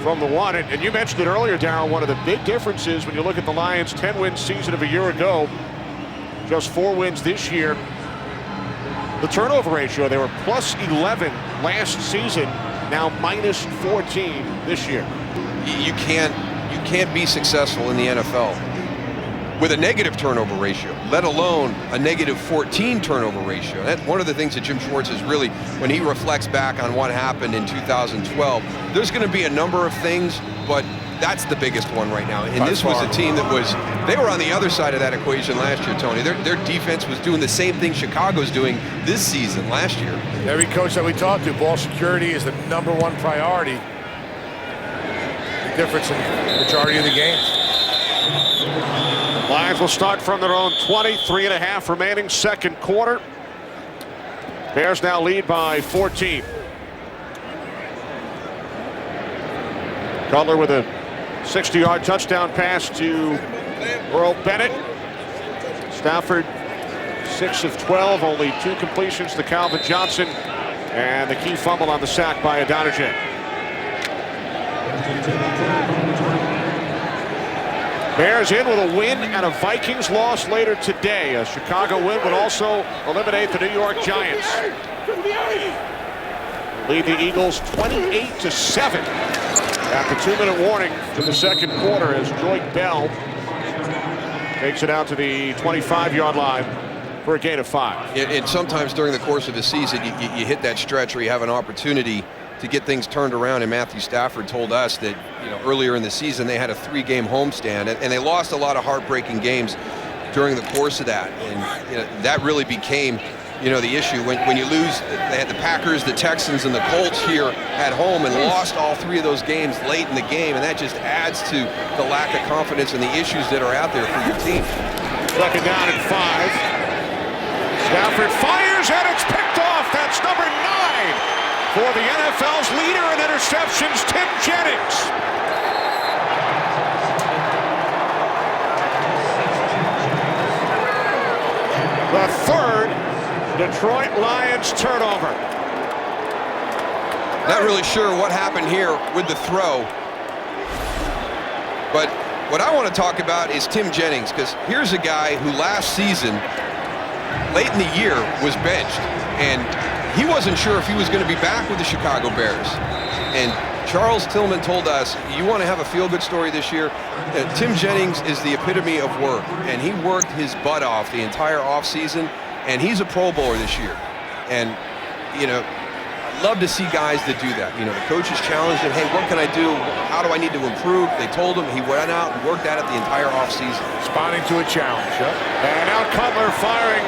Speaker 7: from the 1. And you mentioned it earlier, Darryl, one of the big differences when you look at the Lions' 10-win season of a year ago, just 4 wins this year. The turnover ratio, they were plus 11 last season, now minus 14 this year.
Speaker 8: You can't be successful in the NFL with a negative turnover ratio, let alone a negative 14 turnover ratio. That's one of the things that Jim Schwartz is really, when he reflects back on what happened in 2012, there's going to be a number of things, but that's the biggest one right now. And this was a team that they were on the other side of that equation last year, Tony. Their defense was doing the same thing Chicago's doing this season last year.
Speaker 2: Every coach that we talk to, ball security is the number 1 priority. The difference in the majority of the games.
Speaker 7: Lions will start from their own 20, 3.5 remaining second quarter. Bears now lead by 14. Cutler with a 60-yard touchdown pass to Earl Bennett. Stafford 6 of 12, only 2 completions to Calvin Johnson, and the key fumble on the sack by Idonije. Bears in with a win and a Vikings loss later today. A Chicago win would also eliminate the New York Giants. Lead the Eagles 28-7 at the 2-minute warning to the second quarter as Joyke Bell takes it out to the 25-yard line for a gain of 5.
Speaker 8: And sometimes during the course of the season, you hit that stretch where you have an opportunity to get things turned around. And Matthew Stafford told us that, you know, earlier in the season they had a 3-game homestand, and they lost a lot of heartbreaking games during the course of that. And you know, that really became, you know, the issue when you lose. They had the Packers, the Texans, and the Colts here at home, and lost all 3 of those games late in the game, and that just adds to the lack of confidence and the issues that are out there for your team.
Speaker 7: Second down and 5. Stafford fires, and it's picked off. That's number 9 for the NFL's leader in interceptions, Tim Jennings. The 3rd Detroit Lions turnover.
Speaker 8: Not really sure what happened here with the throw, but what I want to talk about is Tim Jennings, because here's a guy who last season, late in the year, was benched, and he wasn't sure if he was going to be back with the Chicago Bears. And Charles Tillman told us, you want to have a feel-good story this year? Tim Jennings is the epitome of work, and he worked his butt off the entire offseason, and he's a Pro Bowler this year. And, you know, I'd love to see guys that do that. You know, the coaches challenged him, hey, what can I do? How do I need to improve? They told him, he went out and worked at it the entire offseason.
Speaker 2: Responding to a challenge.
Speaker 7: And now Cutler firing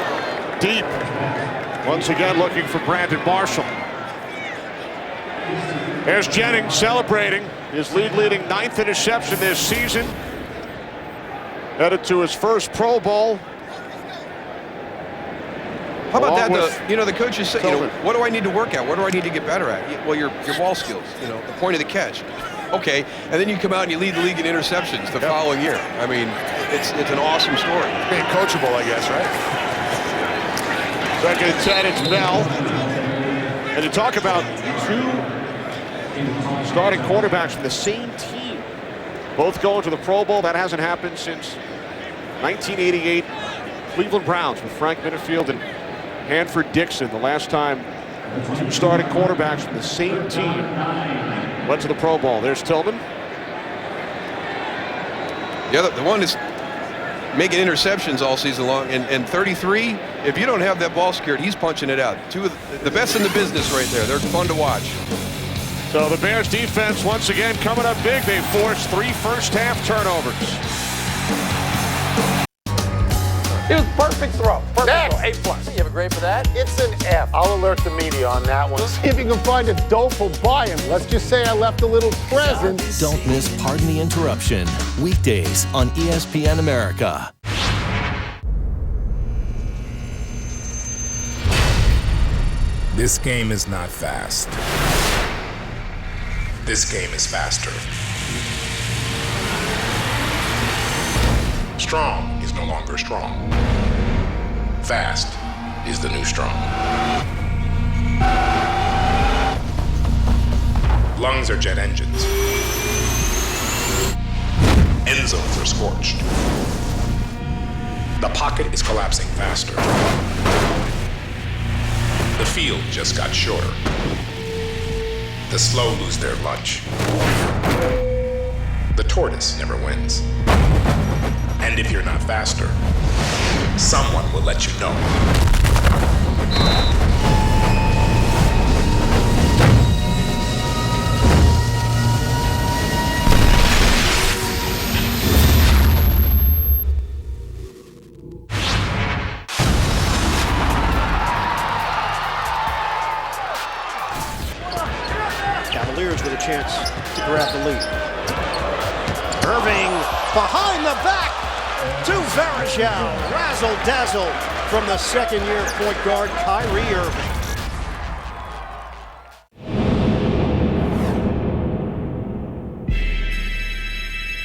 Speaker 7: deep. Once again looking for Brandon Marshall. There's Jennings celebrating his league-leading 9th interception this season. Headed to his first Pro Bowl.
Speaker 8: How about
Speaker 7: Along
Speaker 8: that? The coaches say, what do I need to work at? What do I need to get better at? Well, your ball skills, the point of the catch. Okay, and then you come out and you lead the league in interceptions the following year. I mean, it's an awesome story.
Speaker 2: Being coachable, I guess, right?
Speaker 7: Second and 10, it's Bell. And to talk about two starting quarterbacks from the same team, both going to the Pro Bowl, that hasn't happened since 1988 Cleveland Browns with Frank Minifield and Hanford Dixon. The last time two starting quarterbacks from the same team went to the Pro Bowl. There's Tillman.
Speaker 8: The one is making interceptions all season long, and 33, if you don't have that ball secured, he's punching it out. Two of the best in the business right there. They're fun to watch.
Speaker 7: So the Bears defense once again coming up big. They forced 3 first-half turnovers.
Speaker 24: It was perfect throw. Perfect throw. A+. You have a grade for that?
Speaker 9: It's an F. I'll alert the media on that one. See if you can find a dope will buy him. Let's just say I left a little present.
Speaker 19: Don't miss Pardon the Interruption. Weekdays on ESPN America.
Speaker 1: This game is not fast. This game is faster. Strong is no longer strong. Fast is the new strong. Lungs are jet engines. End zones are scorched. The pocket is collapsing faster. The field just got shorter. The slow lose their lunch. The tortoise never wins. And if you're not faster, someone will let you know.
Speaker 11: Cavaliers with a chance to grab the lead. Irving behind the back to Varejao. Razzle-dazzle from the second-year point guard, Kyrie Irving.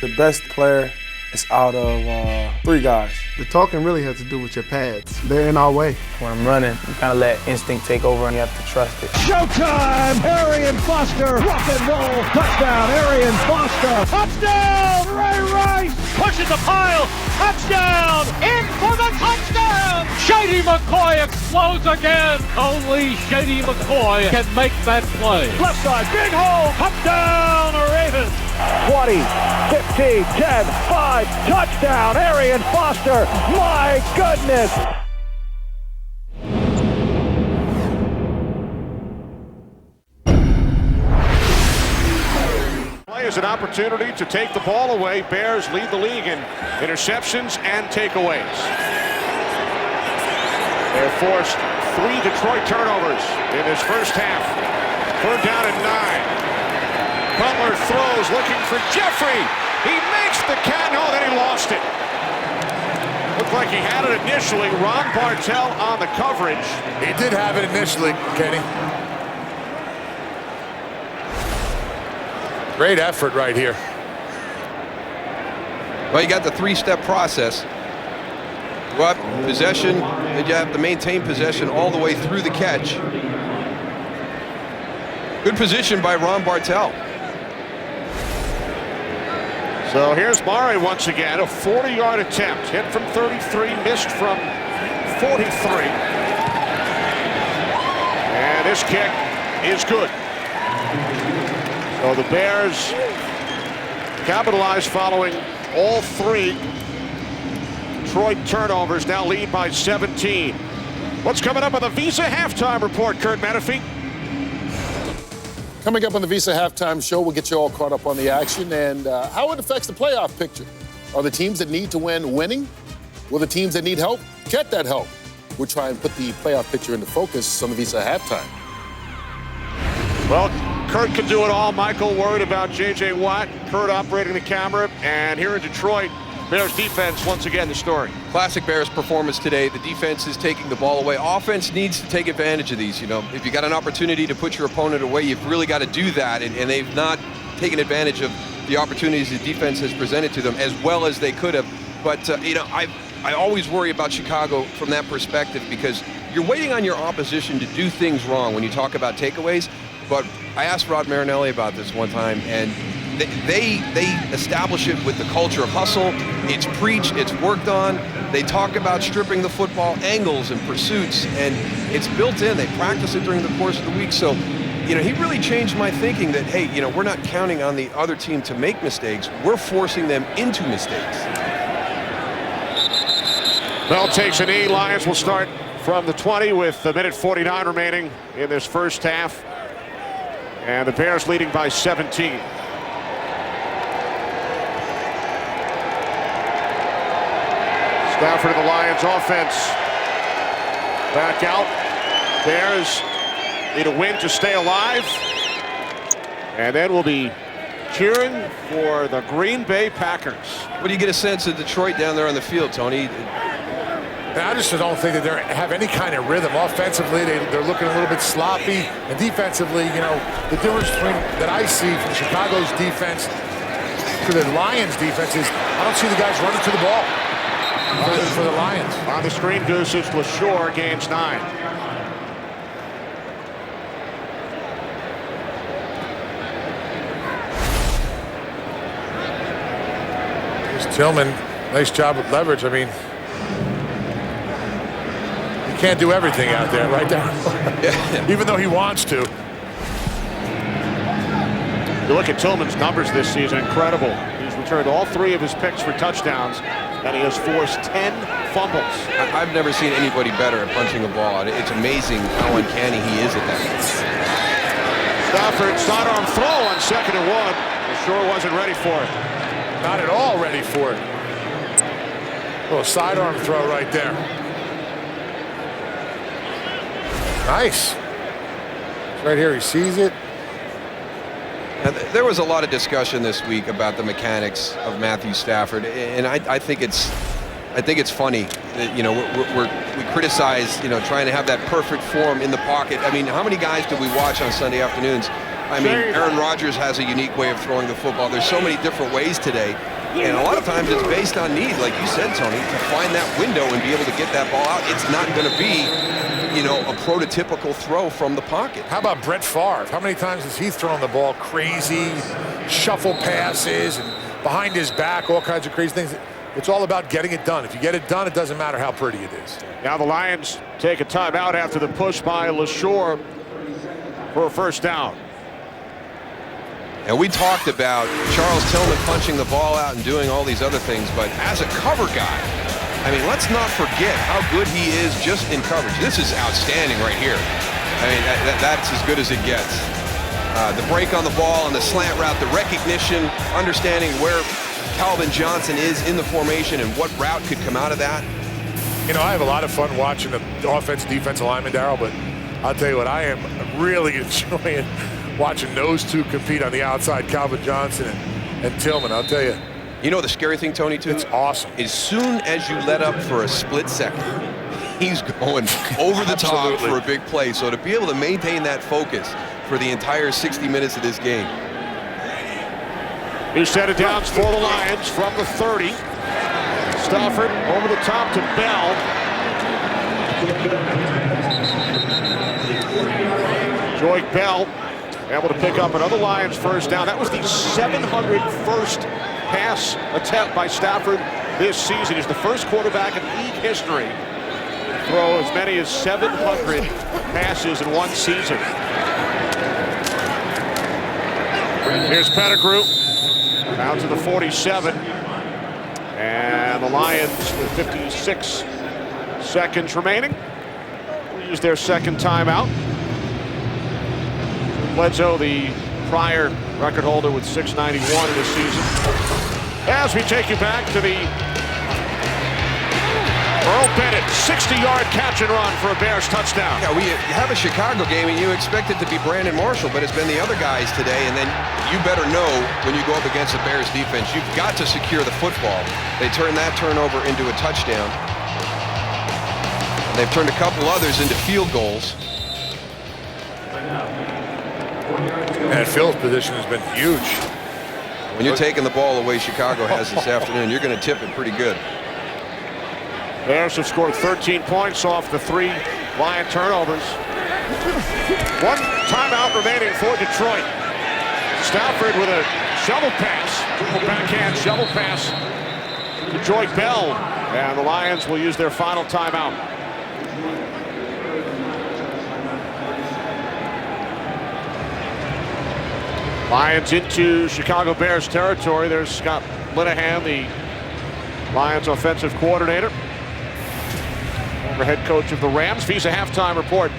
Speaker 12: The best player is out of 3 guys.
Speaker 15: The talking really has to do with your pads. They're in our way.
Speaker 4: When I'm running, you kind of let instinct take over and you have to trust it.
Speaker 20: Showtime! Arian Foster, rock and roll, touchdown, Arian Foster. Touchdown, Ray Rice! Pushes the pile, touchdown! In for the touchdown! Shady McCoy explodes again! Only Shady McCoy can make that play. Left side, big hole, touchdown, Ravens! 20, 15, 10, 5, touchdown, Arian Foster! My goodness!
Speaker 7: Play is an opportunity to take the ball away. Bears lead the league in interceptions and takeaways. They're forced 3 Detroit turnovers in this first half. 3rd down and 9. Butler throws, looking for Jeffrey. He makes the catch. No, then he lost it. Looked like he had it initially. Ron Bartell on the coverage.
Speaker 2: He did have it initially, Kenny. Great effort right here.
Speaker 8: Well, you got the 3-step process. You go up, possession, and you have to maintain possession all the way through the catch. Good position by Ron Bartell.
Speaker 7: So here's Moreeeee once again, a 40-yard attempt. Hit from 33, missed from 43. And this kick is good. So the Bears capitalize following all 3 Detroit turnovers, now lead by 17. What's coming up on the Visa Halftime Report, Kurt Menefee?
Speaker 9: Coming up on the Visa Halftime Show, we'll get you all caught up on the action and how it affects the playoff picture. Are the teams that need to win winning? Will the teams that need help get that help? We'll try and put the playoff picture into focus on the Visa Halftime.
Speaker 7: Well, Kurt can do it all. Michael worried about J.J. Watt. Kurt operating the camera. And here in Detroit, Bears defense, once again, the story.
Speaker 8: Classic Bears performance today. The defense is taking the ball away. Offense needs to take advantage of these. You know, if you got an opportunity to put your opponent away, you've really got to do that. And they've not taken advantage of the opportunities the defense has presented to them as well as they could have. But, you know, I always worry about Chicago from that perspective because you're waiting on your opposition to do things wrong when you talk about takeaways. But I asked Rod Marinelli about this one time, and they establish it with the culture of hustle. It's preached, it's worked on. They talk about stripping the football, angles and pursuits, and it's built in. They practice it during the course of the week. So, you know, he really changed my thinking that, hey, you know, we're not counting on the other team to make mistakes. We're forcing them into mistakes.
Speaker 7: Bell takes a knee. Lions will start from the 20 with a minute 49 remaining in this first half. And the Bears leading by 17. Stafford of the Lions offense back out. Bears need a win to stay alive. And then we'll be cheering for the Green Bay Packers.
Speaker 8: What do you get a sense of Detroit down there on the field, Tony?
Speaker 2: I just don't think that they have any kind of rhythm. Offensively, they're looking a little bit sloppy. And defensively, you know, the difference between that I see from Chicago's defense to the Lions' defense is I don't see the guys running to the ball for the Lions.
Speaker 7: On the screen, Goose, it's LaShore, gains 9.
Speaker 2: Here's Tillman. Nice job with leverage. I mean, he can't do everything out there, right there. Even though he wants to.
Speaker 7: You look at Tillman's numbers this season, incredible. He's returned all 3 of his picks for touchdowns, and he has forced 10 fumbles.
Speaker 8: I've never seen anybody better at punching a ball. It's amazing how uncanny he is at that.
Speaker 7: Stafford sidearm throw on 2nd and 1. LaShore wasn't ready for it.
Speaker 2: Not at all ready for it. Little sidearm throw right there. Nice. It's right here, he sees it.
Speaker 8: Now, there was a lot of discussion this week about the mechanics of Matthew Stafford, and I think it's funny that, you know, we criticize, you know, trying to have that perfect form in the pocket. I mean, how many guys do we watch on Sunday afternoons? I mean, Aaron Rodgers has a unique way of throwing the football. There's so many different ways today, and a lot of times it's based on need, like you said, Tony, to find that window and be able to get that ball out. It's not going to be, you know, a prototypical throw from the pocket.
Speaker 2: How about Brett Favre? How many times has he thrown the ball crazy, shuffle passes, and behind his back, all kinds of crazy things? It's all about getting it done. If you get it done, it doesn't matter how pretty it is.
Speaker 7: Now the Lions take a timeout after the push by LaShore for a first down.
Speaker 8: And we talked about Charles Tillman punching the ball out and doing all these other things, but as a cover guy, I mean, let's not forget how good he is just in coverage. This is outstanding right here. I mean, that's as good as it gets. The break on the ball and the slant route, the recognition, understanding where Calvin Johnson is in the formation and what route could come out of that.
Speaker 2: You know, I have a lot of fun watching the offense, defensive lineman, Darryl, but I'll tell you what, I am really enjoying watching those two compete on the outside, Calvin Johnson and Tillman, I'll tell you.
Speaker 8: You know the scary thing, Tony, too?
Speaker 2: It's awesome.
Speaker 8: As soon as you let up for a split second, he's going over the top for a big play. So to be able to maintain that focus for the entire 60 minutes of this game.
Speaker 7: He set it down for the Lions from the 30. Stafford over the top to Bell. Joique Bell able to pick up another Lions first down. That was the 701st pass attempt by Stafford this season. He's the first quarterback in league history to throw as many as 700 passes in one season. Here's Pettigrew down to the 47. And the Lions with 56 seconds remaining will use their second timeout. Bledsoe, the prior record holder with 691 in the season. As we take you back to the Earl Bennett, 60-yard catch and run for a Bears touchdown.
Speaker 8: Yeah, we have a Chicago game, and you expect it to be Brandon Marshall, but it's been the other guys today, and then you better know when you go up against the Bears defense, you've got to secure the football. They turned that turnover into a touchdown. And they've turned a couple others into field goals.
Speaker 2: And field position has been huge.
Speaker 8: When you're taking the ball the way Chicago has this afternoon, you're going to tip it pretty good.
Speaker 7: Bears have scored 13 points off the 3 Lion turnovers. 1 timeout remaining for Detroit. Stafford with a shovel pass. Backhand shovel pass to Joy Bell. And the Lions will use their final timeout. Lions into Chicago Bears territory. There's Scott Linehan, the Lions offensive coordinator. Former head coach of the Rams. Visa halftime report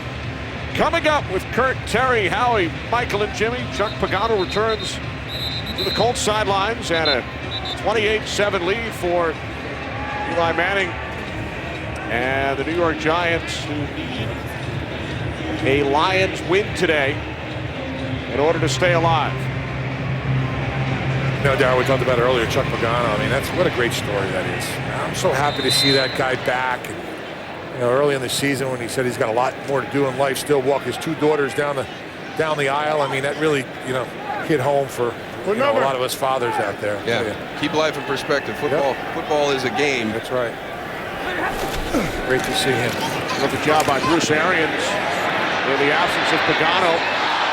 Speaker 7: coming up with Kurt, Terry, Howie, Michael, and Jimmy. Chuck Pagano returns to the Colts sidelines and a 28-7 lead for Eli Manning and the New York Giants, who need a Lions win today in order to stay alive.
Speaker 2: You know, Darryl, we talked about earlier, Chuck Pagano. I mean, that's what a great story that is. I'm so happy to see that guy back. And, you know, early in the season when he said he's got a lot more to do in life, still walk his 2 daughters down the aisle. I mean, that really, you know, hit home for a lot of us fathers out there.
Speaker 8: Yeah, keep life in perspective. Football is a game.
Speaker 2: That's right. Great to see him.
Speaker 7: Good job by Bruce Arians in the absence of Pagano,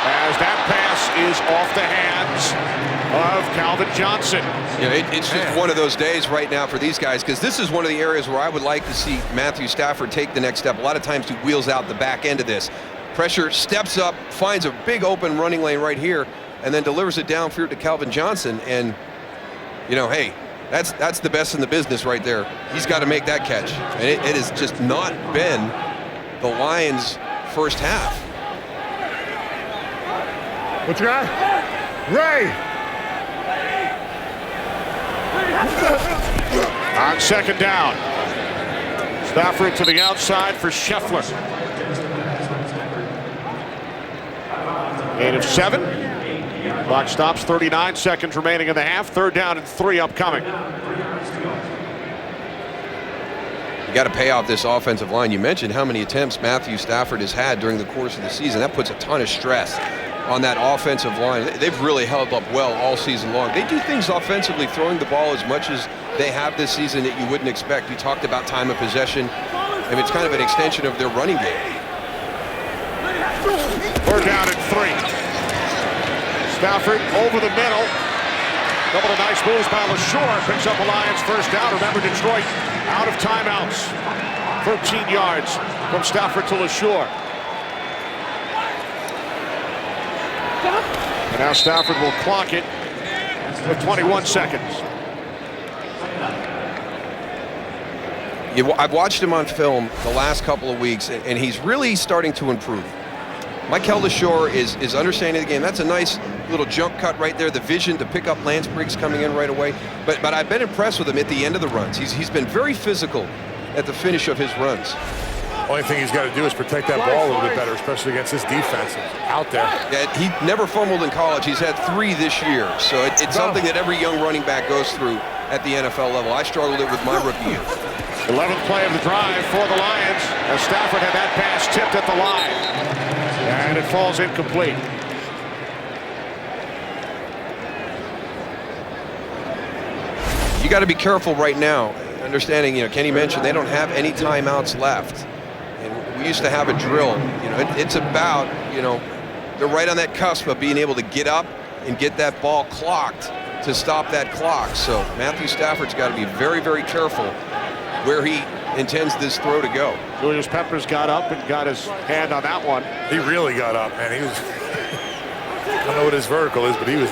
Speaker 7: as that pass is off the hands of Calvin Johnson.
Speaker 8: Yeah, it's just one of those days right now for these guys, because this is one of the areas where I would like to see Matthew Stafford take the next step. A lot of times he wheels out the back end of this. Pressure, steps up, finds a big open running lane right here, and then delivers it downfield to Calvin Johnson. And, you know, hey, that's the best in the business right there. He's got to make that catch. And it has just not been the Lions' first half.
Speaker 2: What you got? Ray!
Speaker 7: On second down, Stafford to the outside for Scheffler. Gain of 7. Clock stops, 39 seconds remaining in the half. 3rd down and 3 upcoming.
Speaker 8: You got to pay off this offensive line. You mentioned how many attempts Matthew Stafford has had during the course of the season. That puts a ton of stress on that offensive line. They've really held up well all season long. They do things offensively, throwing the ball as much as they have this season that you wouldn't expect. We talked about time of possession. I mean, it's kind of an extension of their running game.
Speaker 7: 4th down and 3. Stafford over the middle. Couple of nice moves by LaSure. Picks up a Lions first down. Remember, Detroit out of timeouts. 13 yards from Stafford to LaSure. And now Stafford will clock it with 21 seconds.
Speaker 8: I've watched him on film the last couple of weeks, and he's really starting to improve. Mikel LaSure is understanding the game. That's a nice little jump cut right there. The vision to pick up Lance Briggs coming in right away. But I've been impressed with him at the end of the runs. He's been very physical at the finish of his runs.
Speaker 2: Only thing he's got to do is protect that ball a little bit better, especially against this defense out there.
Speaker 8: Yeah, he never fumbled in college. He's had 3 this year. So it's something that every young running back goes through at the NFL level. I struggled it with my rookie year.
Speaker 7: 11th play of the drive for the Lions, as Stafford had that pass tipped at the line. And it falls incomplete.
Speaker 8: You got to be careful right now. Understanding, Kenny mentioned they don't have any timeouts left. And we used to have a drill. It's about, they're right on that cusp of being able to get up and get that ball clocked to stop that clock. So Matthew Stafford's got to be very, very careful where he intends this throw to go.
Speaker 7: Julius Peppers got up and got his hand on that one.
Speaker 2: He really got up, man. He was, I don't know what his vertical is, but he was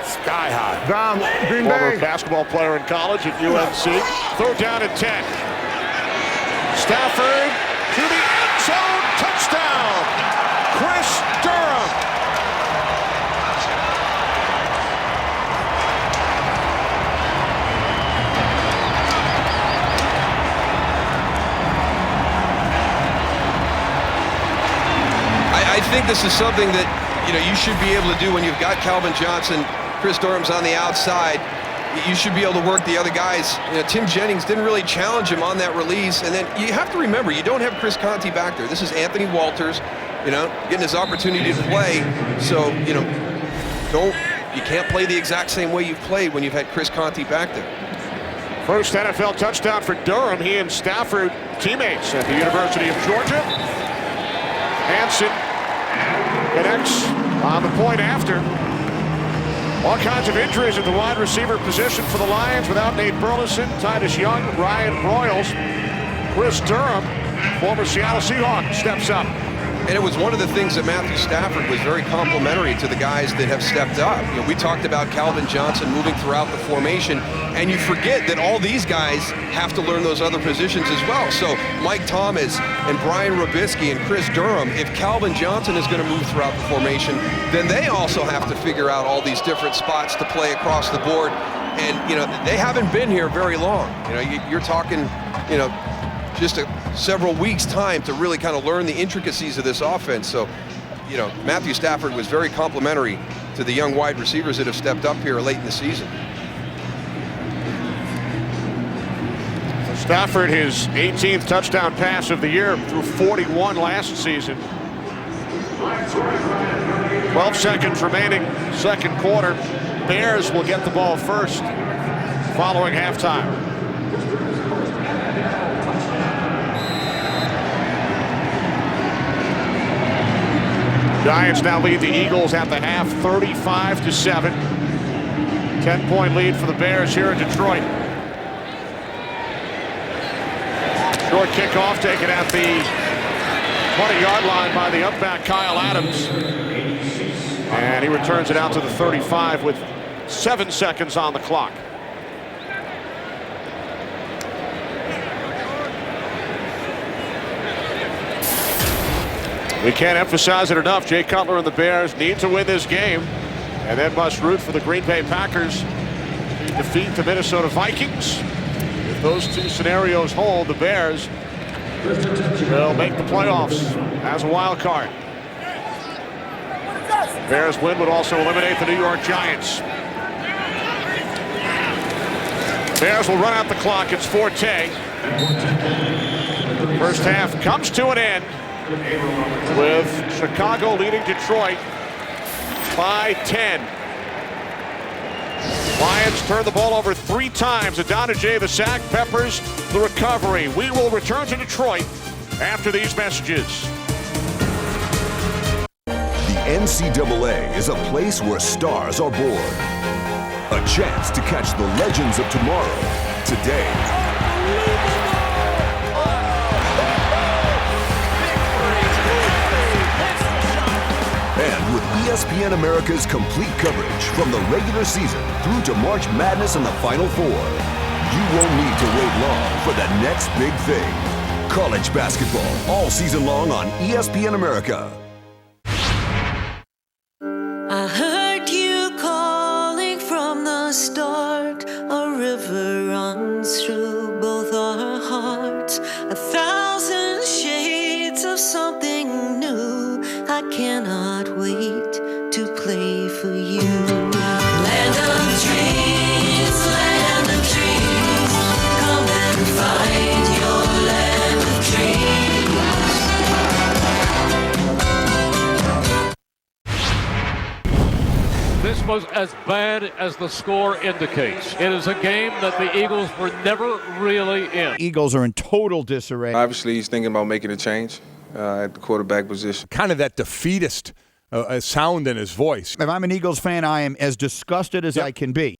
Speaker 2: sky high.
Speaker 7: Green Former basketball player in college at UNC. 3rd down and 10. Stafford to the end zone. Touchdown. Chris Durham.
Speaker 8: think this is something that, you should be able to do when you've got Calvin Johnson, Chris Durham's on the outside. You should be able to work the other guys. Tim Jennings didn't really challenge him on that release. And then you have to remember, you don't have Chris Conti back there. This is Anthony Walters, getting his opportunity to play. So, you can't play the exact same way you've played when you've had Chris Conti back there.
Speaker 7: First NFL touchdown for Durham. He and Stafford, teammates at the University of Georgia. Hansen connects on the point after. All kinds of injuries at the wide receiver position for the Lions without Nate Burleson, Titus Young, Ryan Broyles. Chris Durham, former Seattle Seahawk, steps up.
Speaker 8: And it was one of the things that Matthew Stafford was very complimentary to the guys that have stepped up. We talked about Calvin Johnson moving throughout the formation, and you forget that all these guys have to learn those other positions as well. So Mike Thomas and Brian Robisky and Chris Durham, if Calvin Johnson is going to move throughout the formation, then they also have to figure out all these different spots to play across the board. And, they haven't been here very long. You're talking, just several weeks' time to really kind of learn the intricacies of this offense. So, Matthew Stafford was very complimentary to the young wide receivers that have stepped up here late in the season.
Speaker 7: Stafford, his 18th touchdown pass of the year, threw 41 last season. 12 seconds remaining, second quarter. Bears will get the ball first following halftime. Giants now lead the Eagles at the half, 35-7. 10-point lead for the Bears here in Detroit. Short kickoff taken at the 20-yard line by the up-back Kyle Adams. And he returns it out to the 35 with 7 seconds on the clock. We can't emphasize it enough. Jay Cutler and the Bears need to win this game and then must root for the Green Bay Packers to defeat the Minnesota Vikings. If those two scenarios hold, the Bears will make the playoffs as a wild card. Bears win would also eliminate the New York Giants. Bears will run out the clock. It's Forte. First half comes to an end with Chicago leading Detroit by 10. Lions turn the ball over 3 times. Adonijay the sack, Peppers the recovery. We will return to Detroit after these messages.
Speaker 3: The NCAA is a place where stars are born. A chance to catch the legends of tomorrow today. And with ESPN America's complete coverage from the regular season through to March Madness and the Final Four, you won't need to wait long for the next big thing. College basketball all season long on ESPN America.
Speaker 6: I heard you calling from the start. A river runs through both our hearts. 1,000 shades of something new. I cannot wait to play for you. Land of dreams, come and find your land of dreams.
Speaker 20: This was as bad as the score indicates. It is a game that the Eagles were never really in.
Speaker 13: Eagles are in total disarray.
Speaker 14: Obviously, he's thinking about making a change at the quarterback position.
Speaker 2: Kind of that defeatist sound in his voice.
Speaker 13: If I'm an Eagles fan, I am as disgusted as I can be.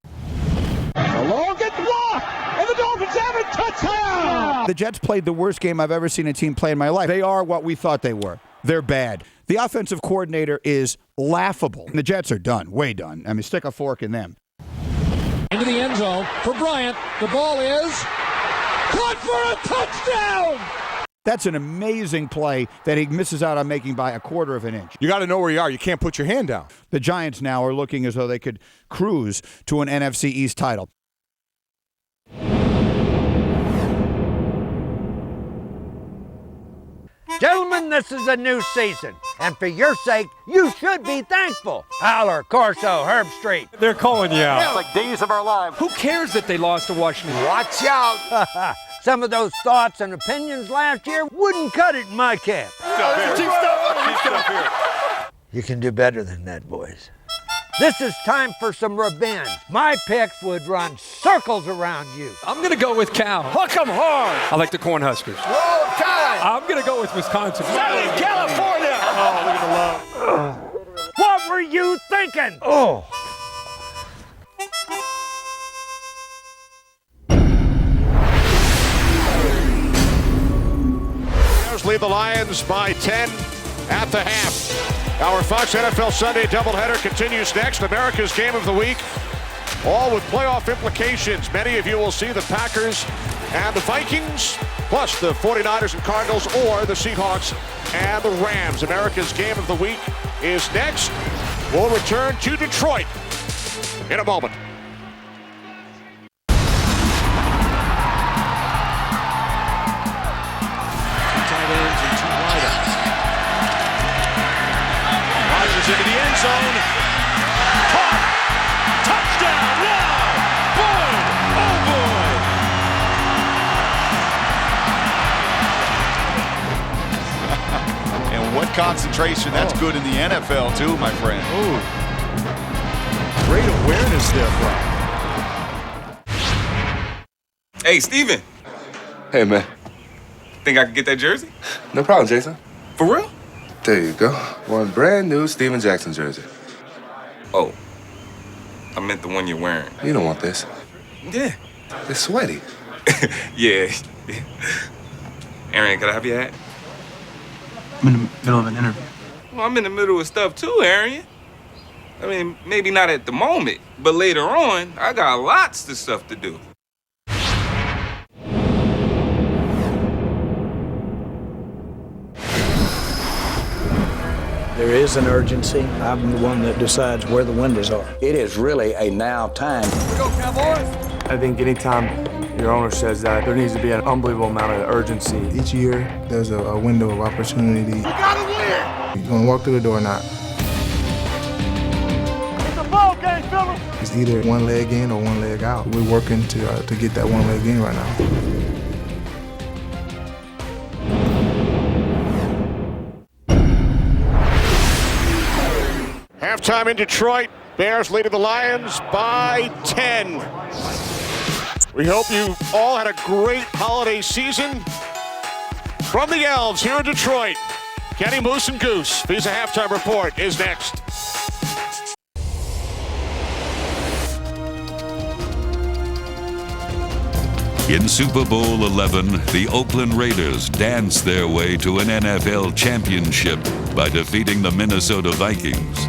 Speaker 20: The long gets blocked, and the Dolphins have it. Touchdown!
Speaker 13: The Jets played the worst game I've ever seen a team play in my life. They are what we thought they were. They're bad. The offensive coordinator is laughable. The Jets are done, way done. I mean, stick a fork in them.
Speaker 20: Into the end zone for Bryant. The ball is caught for a touchdown!
Speaker 13: That's an amazing play that he misses out on making by 1/4 of an inch.
Speaker 2: You got to know where you are. You can't put your hand down.
Speaker 13: The Giants now are looking as though they could cruise to an NFC East title.
Speaker 18: Gentlemen
Speaker 17: gentlemen, this is a new season. And for your sake, you should be thankful. Haller, Corso, Herb Street.
Speaker 18: They're calling you out.
Speaker 17: It's like days of our lives.
Speaker 18: Who cares that they lost to Washington?
Speaker 17: Watch out. Some of those thoughts and opinions last year wouldn't cut it in my camp.
Speaker 18: Stop here.
Speaker 17: You can do better than that, boys. This is time for some revenge. My picks would run circles around you.
Speaker 18: I'm going to go with Cal.
Speaker 17: Hook 'em hard.
Speaker 18: I like the Cornhuskers.
Speaker 17: Roll Tide.
Speaker 18: I'm going to go with Wisconsin.
Speaker 17: Southern California.
Speaker 18: Oh, look at the love.
Speaker 17: What were you thinking? Oh.
Speaker 7: Bears lead the Lions by 10 at the half. Our Fox NFL Sunday doubleheader continues next. America's Game of the Week, all with playoff implications. Many of you will see the Packers and the Vikings, plus the 49ers and Cardinals, or the Seahawks and the Rams. America's Game of the Week is next. We'll return to Detroit in a moment.
Speaker 20: Into the end zone. Caught. Touchdown. Wow. Oh, boy.
Speaker 21: And what concentration. That's good in the NFL, too, my friend.
Speaker 18: Ooh. Great awareness there, bro.
Speaker 22: Hey, Steven.
Speaker 23: Hey, man.
Speaker 22: Think I can get that jersey?
Speaker 23: No problem, Jason.
Speaker 22: For real?
Speaker 23: There you go. One brand new Steven Jackson jersey.
Speaker 22: Oh. I meant the one you're wearing.
Speaker 23: You don't want this.
Speaker 22: Yeah.
Speaker 23: It's sweaty.
Speaker 22: Yeah. Aaron, can I have your hat?
Speaker 23: I'm in the middle of an interview.
Speaker 22: Well, I'm in the middle of stuff too, Aaron. I mean, maybe not at the moment, but later on, I got lots of stuff to do.
Speaker 25: There is an urgency. I'm the one that decides where the windows are.
Speaker 27: It is really a now time.
Speaker 25: Go, Cowboys!
Speaker 12: I think anytime your owner says that, there needs to be an unbelievable amount of urgency.
Speaker 15: Each year, there's a window of opportunity.
Speaker 20: You gotta win!
Speaker 15: You're gonna walk through the door or not.
Speaker 20: It's a ball game, Phillips!
Speaker 15: It's either one leg in or one leg out. We're working to get that one leg in right now.
Speaker 7: Halftime in Detroit. Bears leading the Lions by 10. We hope you all had a great holiday season. From the Elves here in Detroit, Kenny Moose and Goose. Visa Halftime Report is next.
Speaker 28: In Super Bowl 11, the Oakland Raiders danced their way to an NFL championship by defeating the Minnesota Vikings.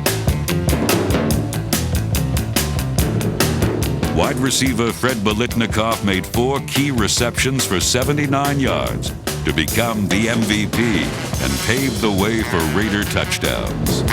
Speaker 28: Wide receiver Fred Biletnikoff made 4 key receptions for 79 yards to become the MVP and pave the way for Raider touchdowns.